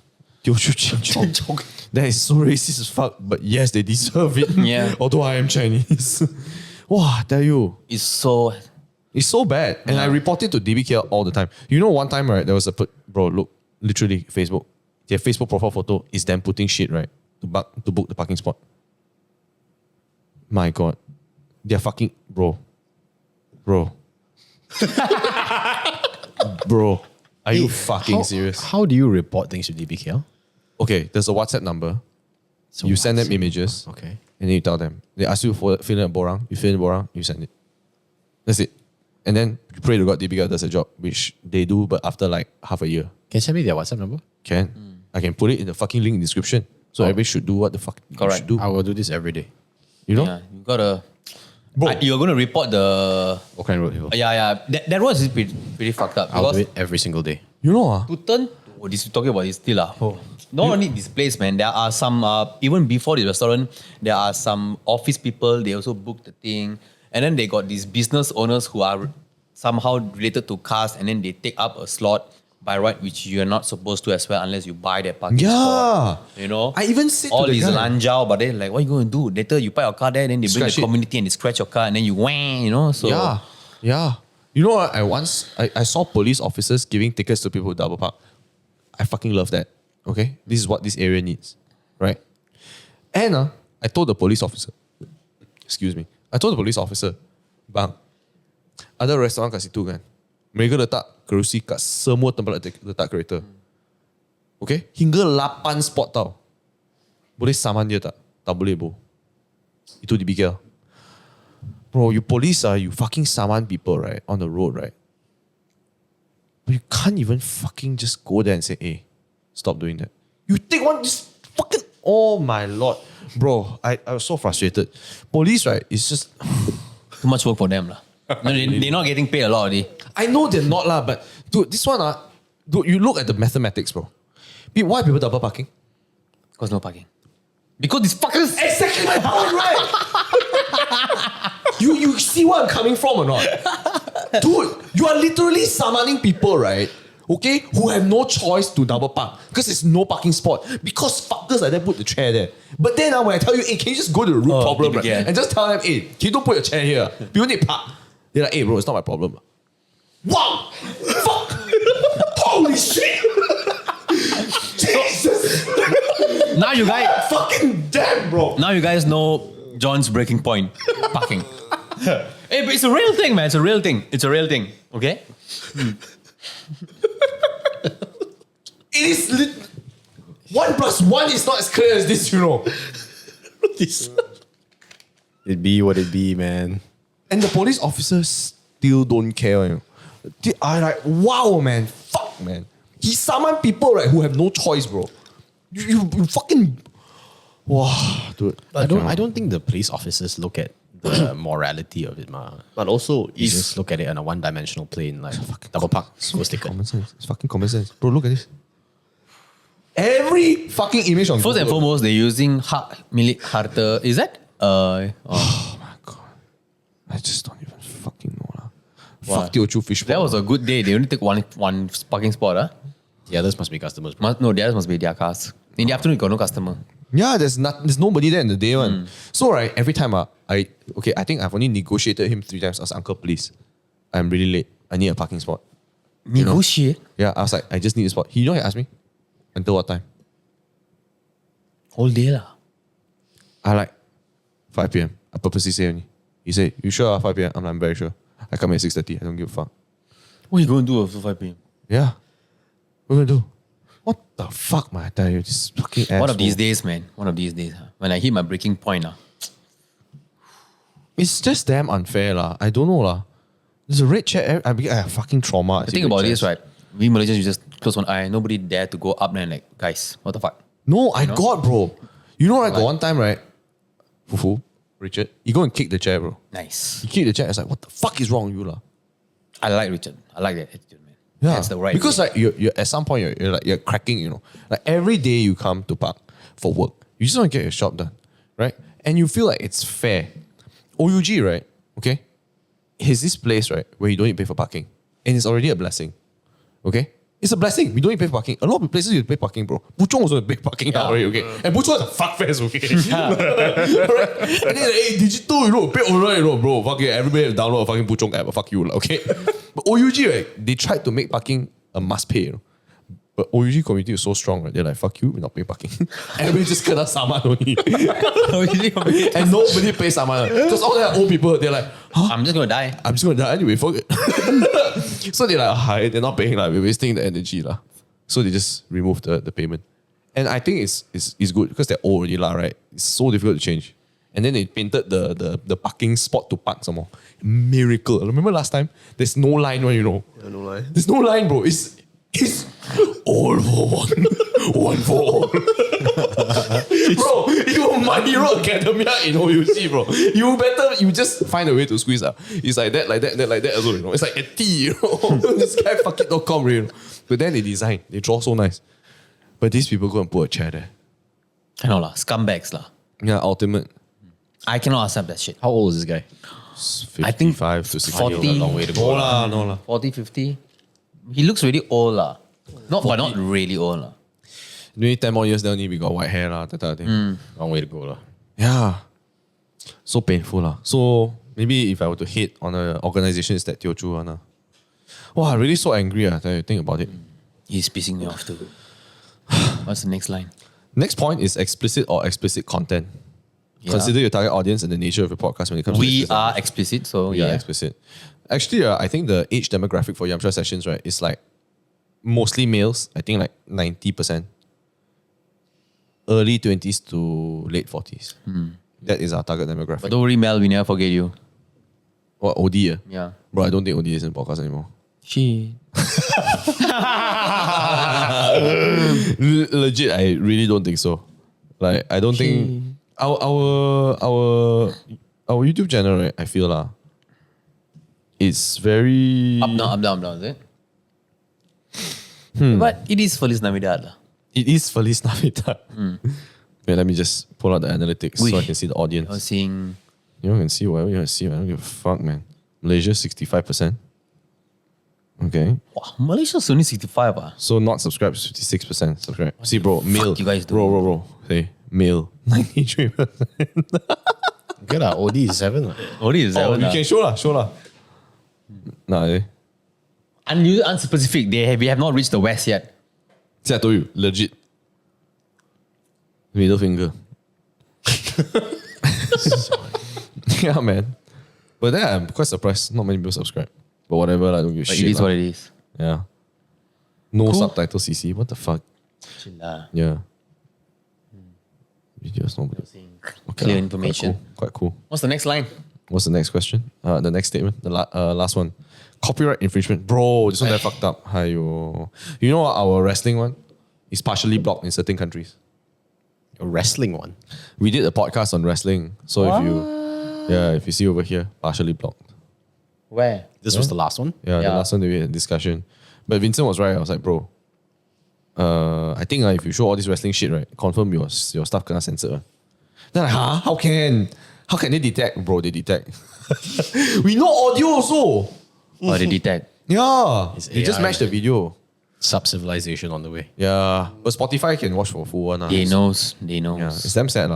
Teochew Ching Chong. That is so racist as fuck, but yes, they deserve it. Yeah. Although I am Chinese. Wow, I tell you. It's so... It's so bad. And I report it to DBK all the time. You know, one time, right, there was bro, look, literally, Facebook. Their Facebook profile photo is them putting shit, right, to book the parking spot. My God. They're fucking, bro. Bro, are you fucking serious? How do you report things to DBKL? Okay, there's a WhatsApp number. So You send them WhatsApp. images. Okay. And then you tell them. They ask you for fill in a borang. You fill in a borang, you send it. That's it. And then you pray to God DBK does a job, which they do, but after like half a year. Can you send me their WhatsApp number? Can. I can put it in the fucking link in the description. So everybody should do what the fuck you Correct. should do. I will do this every day. You know? Yeah, you gotta... Bro. You're going to report the... Oakland Road people. Yeah. That was pretty fucked up. I'll do Because it every single day. You know, to turn... Oh, this talking about this still. Not only this place, man. There are some... even before the restaurant, there are some office people. They also book the thing. And then they got these business owners who are somehow related to cars. And then they take up a slot. by right, which you're not supposed to as well unless you buy that parking Yeah. spot. You know? I even said all to the these guy, lanjao, but then like, what are you going to do? Later you park your car there, then they bring Scratch the it. community and they scratch your car and then you whang, you know? So Yeah. You know what? I saw police officers giving tickets to people who double park. I fucking love that. Okay? This is what this area needs. Right? And I told the police officer, bang, ada restoran kat situ kan. Mereka letak kerusi kat semua tempat letak kereta. Okay? Hingga 8 spot tau. Boleh saman dia tak? Tak boleh, bro. Itu dibikir. Bro, you police you fucking saman people, right? On the road, right? But you can't even fucking just go there and say, hey, stop doing that. You take one, just fucking, oh my lord. Bro, I was so frustrated. Police, right, it's just... too much work for them. No, they're not getting paid a lot already. I know they're not lah, but dude, this one, dude, you look at the mathematics, bro. Why people double parking? Because no parking. Because these fuckers... Exactly my point, right? You see where I'm coming from or not? Dude, you are literally summoning people, right? Okay? Who have no choice to double park. Because there's no parking spot. Because fuckers like that put the chair there. But then when I tell you, hey, can you just go to the root problem, right? yeah. And just tell them, hey, can you don't put your chair here? People need park. They're like, hey bro, it's not my problem. Wow! Fuck! Holy shit! Jesus! Now you guys... Fucking damn, bro! Now you guys know John's breaking point. Parking. Hey, but it's a real thing, man. It's a real thing. Okay? It is 1 plus 1 is not as clear as this, you know. This. It be what it be, man. And the police officers still don't care. You know. They are like, wow, man. Fuck, man. He summoned people, right, who have no choice, bro. You fucking... Wow, dude. I don't think the police officers look at the morality of it, ma. But also, You just look at it on a one-dimensional plane, like double park, go sticker. Common sense. It's fucking common sense. Bro, look at this. Every fucking image on First and Google. foremost, they're using hak milik harta. Is that? Oh my god. I just don't even fucking know. Wow. Fuck Teochew fish. That was a good day. They only take one parking spot. The others must be customers. No, the others must be their cars. In the afternoon, you got no customer. Yeah, there's nobody there in the day one. So right, every time I think I've only negotiated him 3 times. I was uncle, please. I'm really late. I need a parking spot. Negotiate? Yeah, I was like, I just need a spot. He he asked me, until what time? Whole day lah. I like 5 p.m. I purposely say only. He said, you sure 5 p.m.? I'm very sure. I come at 6:30. I don't give a fuck. What are you going to do after 5 p.m.? Yeah. What are we gonna do? What the fuck, man? I tell you, this fucking asshole. One of these days, man. One of these days. When I hit my breaking point. It's just damn unfair, lah. I don't know, lah. There's a red chair. I have fucking trauma. The thing about this, right? We Malaysians, you just close one eye. Nobody dare to go up there and like, guys, what the fuck? No, I got, bro. You know, like, one time, right? Fufu, Richard, he go and kick the chair, bro. Nice. He kicked the chair. I was like, what the fuck is wrong with you, lah? I like Richard. I like that attitude, man. Yeah, That's the right because way. like you're at some point you're cracking, you know. Like every day you come to park for work, you just want to get your shop done, right? And you feel like it's fair. OUG, right? Okay, is this place, right, where you don't need to pay for parking, and it's already a blessing. Okay, it's a blessing. We don't need to pay for parking. A lot of places you pay parking, bro. Puchong also pay parking now, right? Okay, and Puchong is a fuck fest, okay. Right? And then hey, digital, you know, pay online, you know, bro. Fuck it, everybody have to download a fucking Puchong app. Fuck you, okay. But OUG, right? They tried to make parking a must pay, you know. But OUG community is so strong, right? They're like, fuck you, we're not paying parking. Everybody just kena saman only. And nobody pays saman. Because all that old people, they're like, huh? I'm just going to die. I'm just going to die anyway, fuck it. So they're like, hi, they're not paying, like, we're wasting the energy. La. So they just remove the payment. And I think it's good because they're old already, right? It's so difficult to change. And then they painted the parking spot to park some more. Miracle. Remember last time? There's no line, you know. Yeah, no lie. There's no line, bro. It's all for one. One for all. Bro, you Money Road Academia in OUC, bro. You just find a way to squeeze out. It's like that also, you know. It's like a T, you know. This guy fuck it, .com, you know. But then they design, they draw so nice. But these people go and put a chair there. I know lah. Scumbags lah. Yeah, ultimate. I cannot accept that shit. How old is this guy? 55 think to 60. 40. No lah. 40, 50. He looks really old lah. But not really old. lah. Maybe 10 more years, then only we got white hair, that type of thing. Long way to go. Lah. Yeah. So painful. So maybe if I were to hate on an organization, it's that Teochew one. Wow, I'm really so angry. Think about it. He's pissing me off too. What's the next line? Next point is explicit or explicit content. Yeah. Consider your target audience and the nature of your podcast when it comes to We explicit. are explicit, so Yeah, yeah. explicit. Actually, I think the age demographic for Yamcha sessions, right, is like mostly males. I think like 90%. Early 20s to late 40s. That is our target demographic. But don't worry, Mel, we never forget you. What, OD? Yeah. Bro, I don't think OD is in podcast anymore. Shit. Legit, I really don't think so. Like, I don't think our YouTube channel, right, I feel it's very Up down, is it? But it is Feliz Navidad. lah. It is Feliz Navidad. Wait, let me just pull out the analytics so I can see the I was audience. seeing You can see whatever you want to see. I don't give a fuck, man. Malaysia 65%. Okay. wow, Malaysia's only 65. So not subscribed 56%. Subscribe. See, bro, male. you guys do? Bro. Hey, male 93%. Okay, lah. OD is 7. lah. Only is Oh, you can show lah. Nah, unspecific. We have not reached the west yet. See, I told you, legit. Middle finger. Yeah, man. But then I'm quite surprised. Not many people subscribe. But whatever, I don't give a But shit. it is lah. what it is. Yeah. No Cool. subtitle CC. What the fuck? Chill lah. Yeah. Videos, nobody. Okay Clear lah, information. Quite cool. What's the next line? What's the next question? The next statement. The last one. Copyright infringement. Bro, this one that fucked up. Hayo. You know what? Our wrestling one is partially blocked in certain countries. A wrestling one. We did a podcast on wrestling. So if you see over here, partially blocked. Where? This was the last one. Yeah, the Yeah. last one that we had a discussion. But Vincent was right. I was like, bro, I think if you show all this wrestling shit, right, confirm your stuff gonna censor. Then like, How can they detect? Bro, they detect. We know audio also. Or they detect. Yeah. It's They just AI. match the video. Sub-civilization on the way. Yeah. But Spotify can watch for full one. They knows. Yeah, it's damn sad.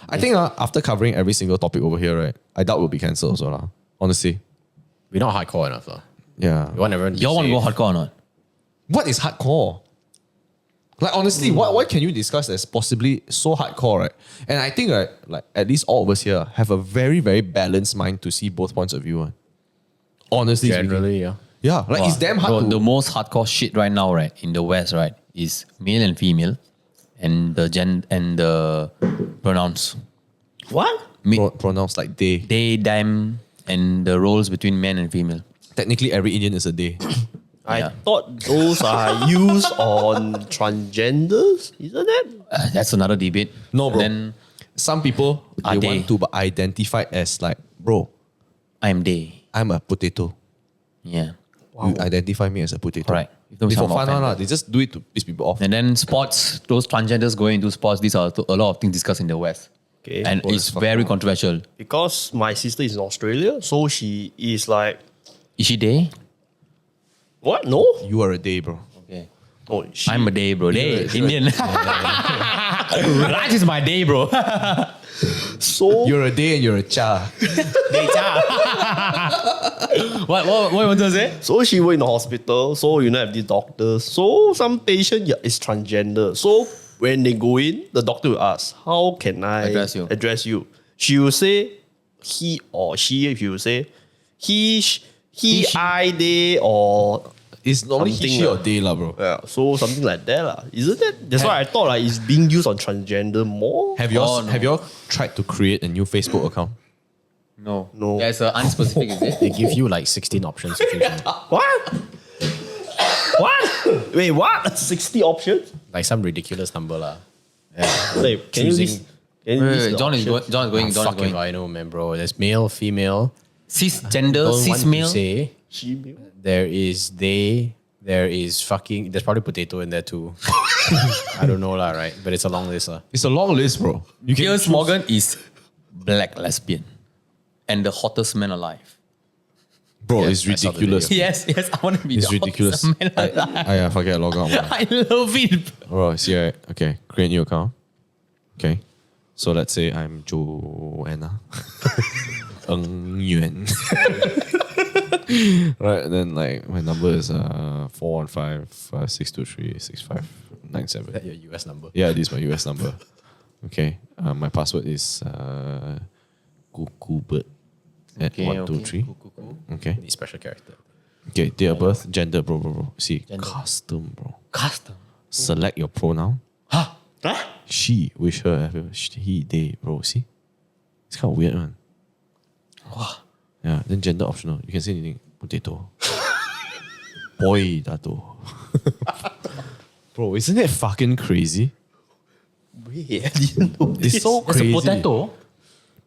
I think after covering every single topic over here, right, I doubt we'll be cancelled also. Honestly. We're not hardcore enough, though. Yeah. We want everyone to Y'all want to go safe. hardcore or not? What is hardcore? Like honestly, what can you discuss that's possibly so hardcore, right? And I think like at least all of us here have a very, very balanced mind to see both points of view. Honestly, speaking. Generally, yeah. Yeah, like it's damn hard The to. most hardcore shit right now, right, in the West, right, is male and female, and the pronouns. What? Pronounce like they. They, them, and the roles between men and female. Technically, every Indian is a they. I Yeah. thought those are used on transgenders, isn't it? That's another debate. No, bro. And then Some people Are they they? want to be identified as like, bro, I'm they. I'm a potato. Yeah. You identify me as a potato. Correct. If those It's for sound fun, offended. lah. They just do it to piss people off. And then sports, those transgenders going into sports, these are a lot of things discussed in the West. Okay. And Well, it's it's very controversial. Because my sister is in Australia, so she is like, Is she they? what? No? You are a day, bro. Okay. Oh, she, I'm a day, bro. Day. Indian. Raj is my day, bro. so You're a day and you're a cha. what you want to say? So she went in the hospital. So have the doctors. So some patient is transgender. So when they go in, the doctor will ask, "How can I Address you?" She will say he or she. If you will say he, she. I, they, or It's normally he, Something she, or lah. they, lah, bro. yeah. So something like that, lah. Isn't it? That's why I thought like it's being used on transgender more. Have you Oh, no. have you all tried to create a new Facebook account? No. No. There's an unspecific, is it? They give you like 16 options to choose from. What? What? Wait, what? 60 options? Like some ridiculous number lah. Wait, can you list? Can you list the John is options? going. John is Fucking going. I know, man, bro. There's male, female. Cisgender, Don't want cis to male. say She- there is they. There is fucking. There's probably potato in there too. I don't know lah, right? But it's a long list lah. It's a long list, bro. You can Piers choose- Morgan is black lesbian and the hottest man alive. Bro, Yeah, it's I saw the ridiculous. Yes, I want to be It's the ridiculous. awesome man alive. I forget log out. I love it. Bro, see, right? Okay, create new account. Okay, so let's say I'm Joanna. Ng Yuan. Right, and then like my number is 415-623-6597. That your US number. Yeah, this is my US number. Okay, my password is Cuckoo at 123. Cool. Okay, Any special character. okay, date of birth, gender, bro. See, custom, bro. Custom. Select your pronoun. Huh? She, wish her, he, they, bro. See, it's kind of weird, man. Wow. Yeah, then gender optional. You can say anything. Potato. Boy, tato. Bro, isn't it fucking crazy? Wait, I didn't know It's this. so There's crazy. a potato.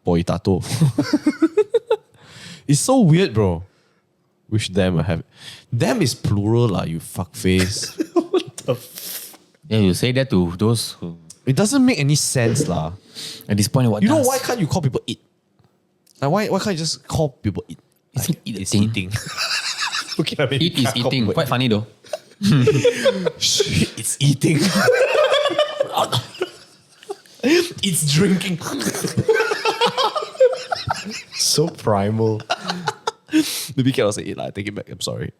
Boy, tato. It's so weird, bro. Wish them will have it. Them is plural, lah, you fuckface. Yeah, you say that to those who It doesn't make any sense, lah. at this point what You know does? why can't you call people it? Like, why can't you just call people it? It's Like, eat a it's thing. eating. Okay, I mean, It is can't call eating. people Quite funny though. Shit, it's eating. It's drinking. So primal. Maybe cannot say it lah. I take it back. I'm sorry.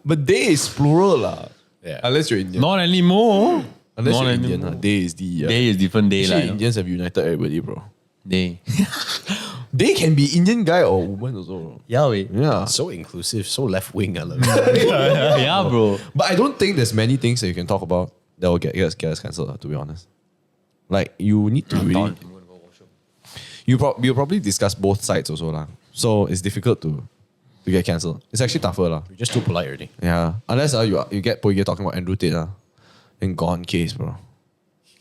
But they is plural lah. Yeah. Unless you're Indian. Not anymore. Unless Not you're Indian anymore. lah. They is the. Day is different day Actually, lah. Indians have united everybody, bro. Day. They can be Indian guy or woman also. Bro. Yeah, wait. Yeah. So inclusive, so left wing. I love it. Yeah, bro. But I don't think there's many things that you can talk about that will get us cancelled, to be honest. Like, you need to really. You'll probably discuss both sides also, lah. So it's difficult to get cancelled. It's actually tougher, lah. You're just too polite already. Yeah. Unless you get Poige talking about Andrew Tate, then gone case, bro.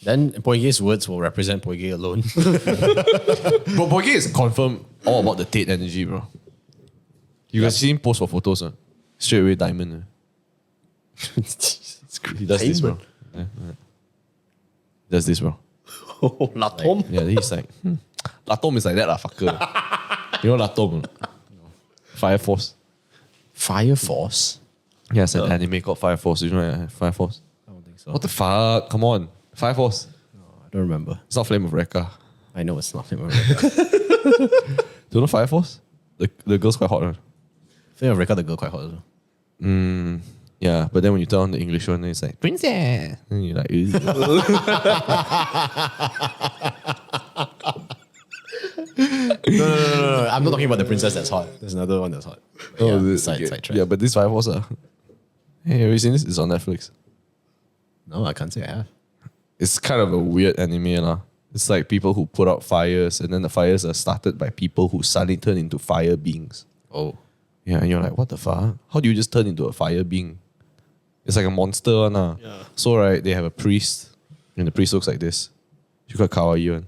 Then Poige's words will represent Poige alone. Bro, Poige is confirmed all about the Tate energy, bro. You can see him post for photos, straight away diamond. He does this, bro. Yeah. Does this, bro. Oh, Latom. Yeah, he's like, Latom is like that, fucker. You know Latom? Fire Force. Fire Force? Yeah, it's an anime called Fire Force. You know Fire Force? I don't think so. What the fuck? Come on. Fire Force. I don't remember. It's not Flame of Recca. I know it's not. Flame Do you know Fire Force? The girl's quite hot, right? of Recca, the girl quite hot as well. Yeah, but then when you turn on the English one, then it's like, Princess! And you're like, ew. No. I'm not talking about the princess that's hot. There's another one that's hot. Oh, Yeah, this- side okay. track. Yeah, but this Fire Force, hey, have you seen this? It's on Netflix. No, I can't say I have. It's kind of a weird anime, lah. It's like people who put out fires, and then the fires are started by people who suddenly turn into fire beings. Oh. Yeah, and you're like, what the fuck? How do you just turn into a fire being? It's like a monster, one, Yeah. So, right, they have a priest, and the priest looks like this. She's quite kawaii, one.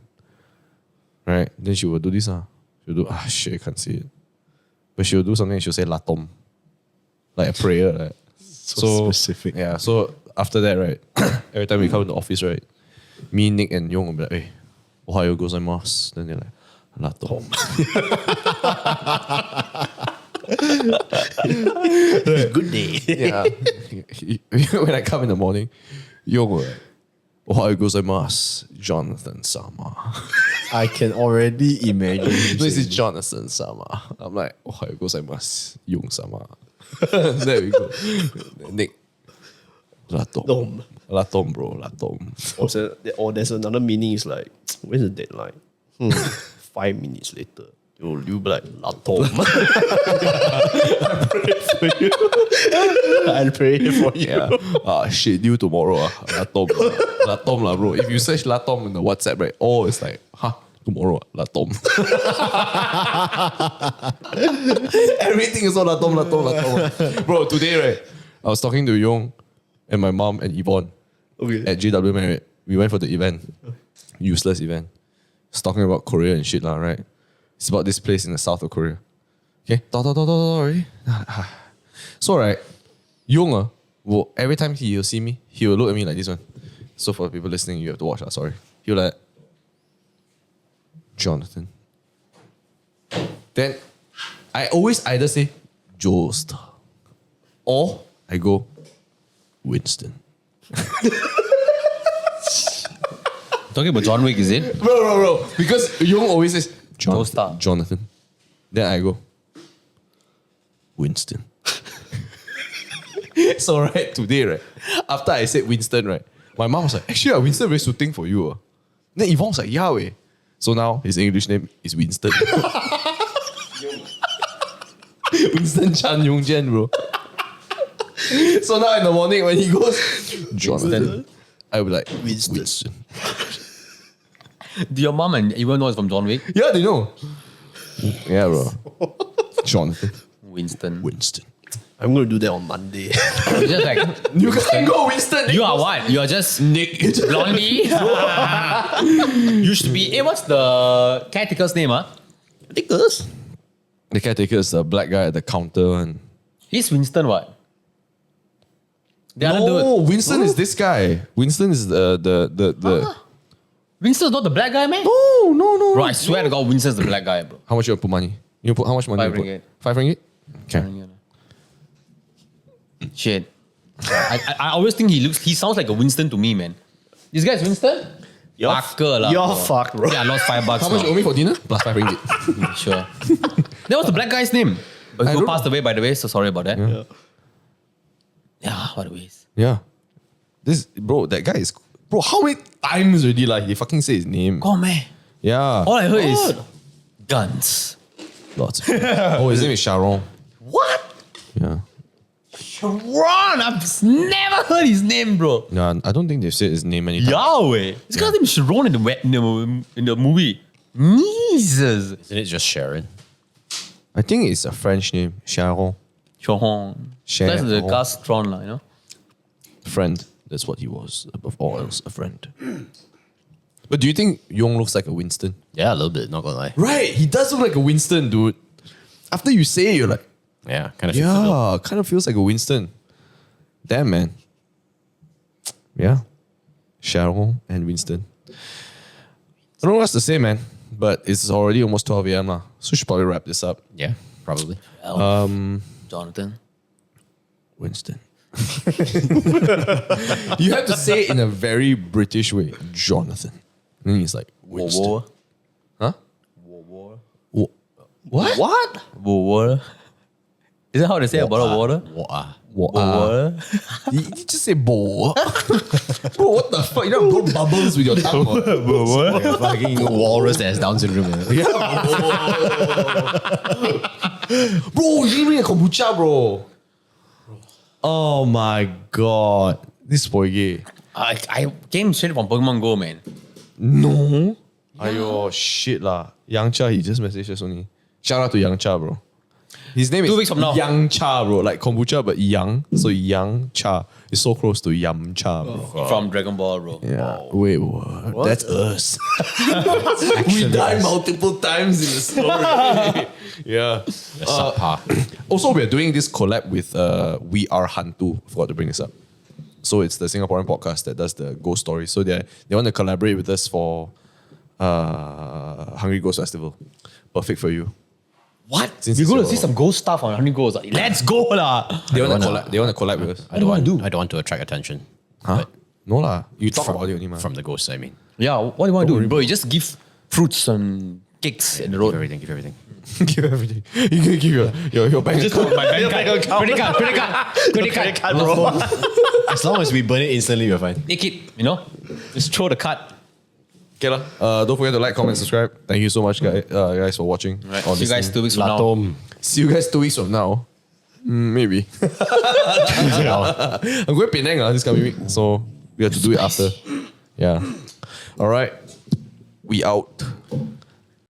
Right? Then she will do this, She'll do, shit, I can't see it. But she'll do something and she'll say latom. Like a prayer, right? So specific. Yeah, so after that, right, every time we come to the office, right, me, Nick, and Yong will be like, hey, ohayo gozaimasu. Then they're like, latom. Good day. Yeah. When I come in the morning, Yong will like, ohayo gozaimasu, Jonathan Sama. I can already imagine. No, it's Jonathan Sama. I'm like, ohayo gozaimasu, Yong Sama. There we go. Nick. Latom. Latom, bro. Latom. Or there's another meaning is like, when's the deadline? 5 minutes later. You'll be like, Latom. I'll pray for you. Yeah. Shit, due tomorrow. Latom. Latom, lah, bro. If you search Latom in the WhatsApp, right? Oh, it's like, tomorrow. Latom. Everything is all Latom. Bro, today, right? I was talking to Yong and my mom and Yvonne at JW Marriott. We went for the event. Useless event. It's talking about Korea and shit, lah, right? It's about this place in the south of Korea. Okay? Already? So, right, Yong, every time he'll see me, he will look at me like this one. So for people listening, you have to watch that, sorry. He'll like, Jonathan. Then I always either say Joestar. Or I go Winston. Talking about John Wick, is it? Bro. Because Yong always says Joestar. Jonathan. Then I go Winston. So right, today, right, after I said Winston, right, my mom was like, actually, Winston very suiting for you. Then Yvonne was like, yeah, weh. So now his English name is Winston. Winston Chan Yong Jen, bro. So now in the morning when he goes, Jonathan, I will be like, Winston. Do your mom and everyone know it's from John Wick? Yeah, they know. Yeah, bro. Jonathan. Winston. I'm going to do that on Monday. You're just like, You can go Winston. you are what? You are just Nick. Blondie? You should be, what's the caretaker's name, huh? Ridiculous. The caretaker is the black guy at the counter. And He's Winston, what? The other no, dude. Winston is this guy. Winston is the Winston's not the black guy, man? No. Bro, I swear to God, Winston's the black guy, bro. How much you put money? You put how much money? 5 you put? ringgit. 5 ringgit? Okay. Shit. I always think he sounds like a Winston to me, man. This guy's Winston? You're Fucker lah, You're bro. fucked, bro. Yeah, I lost $5. How much you owe me for dinner? Plus 5 ringgit. Sure. That was the black guy's name. But he passed away, by the way, so sorry about that. Yeah, what a waste. Yeah. That guy is bro. How many times already he fucking say his name? Come on, man. Yeah. All I heard is guns. Lots. Oh, his name is Sharon. What? Yeah. Sharon! I've never heard his name, bro. Yeah, I don't think they've said his name anytime. Yahweh. This guy's name is Sharon in the movie. Jesus. Isn't it just Sharon? I think it's a French name. Sharon. Sharon. That's the Castron, you know? Friend. That's what he was. Above all else, a friend. But do you think Yong looks like a Winston? Yeah, a little bit, not gonna lie. Right. He does look like a Winston, dude. After you say it, you're like, Yeah, kind of. yeah, kind of feels like a Winston. Damn, man. Yeah. Sharon and Winston. I don't know what's to say, man. But it's already almost 12 a.m. now. So we should probably wrap this up. Yeah, probably. Jonathan. Winston. You have to say it in a very British way. Jonathan. And then he's like, Winston. War. Huh? War. What? What? War. Is that how they say about water? Water. You just say bo. Bro, what the fuck? You don't blow bubbles with your tongue. Fucking walrus that has Down syndrome. Bro, you didn't bring a kombucha, bro. Oh my god. This boy gay. I came straight from Pokemon Go, man. No. Ayo, shit lah. Yang Cha, he just messaged us only. Shout out to Yang Cha, bro. His name 2 is weeks from now. Yang Cha, bro. Like kombucha, but Yang. So Yang Cha. It's so close to Yam Cha, bro. From Dragon Ball, bro. Yeah. Wait, what? That's us. We die multiple times in the story. Yeah. Also, we're doing this collab with We Are Hantu. Forgot to bring this up. So it's the Singaporean podcast that does the ghost stories. So they want to collaborate with us for Hungry Ghost Festival. Perfect for you. What? Since You're it's going to your- see some ghost stuff on Honey Ghost. Let's go lah. They want to collab with us. I don't want to attract attention. Huh? But No lah. You talk about it only, man. from the ghosts, I mean. Yeah, what do you want to do? Bro, you just give fruits and cakes in the Give road. everything, give everything. Give everything. You can give your bank account. My bank card. Credit card, bro. As long as we burn it instantly, we're fine. Take it, you know? Just throw the card. Okay lah. Don't forget to like, comment, subscribe. Thank you so much, guys for watching. Right. or See you guys listening. 2 weeks from now. See you guys 2 weeks from now. Maybe. I'm going Penang this coming week, so we have to do it after. Yeah. All right. We out.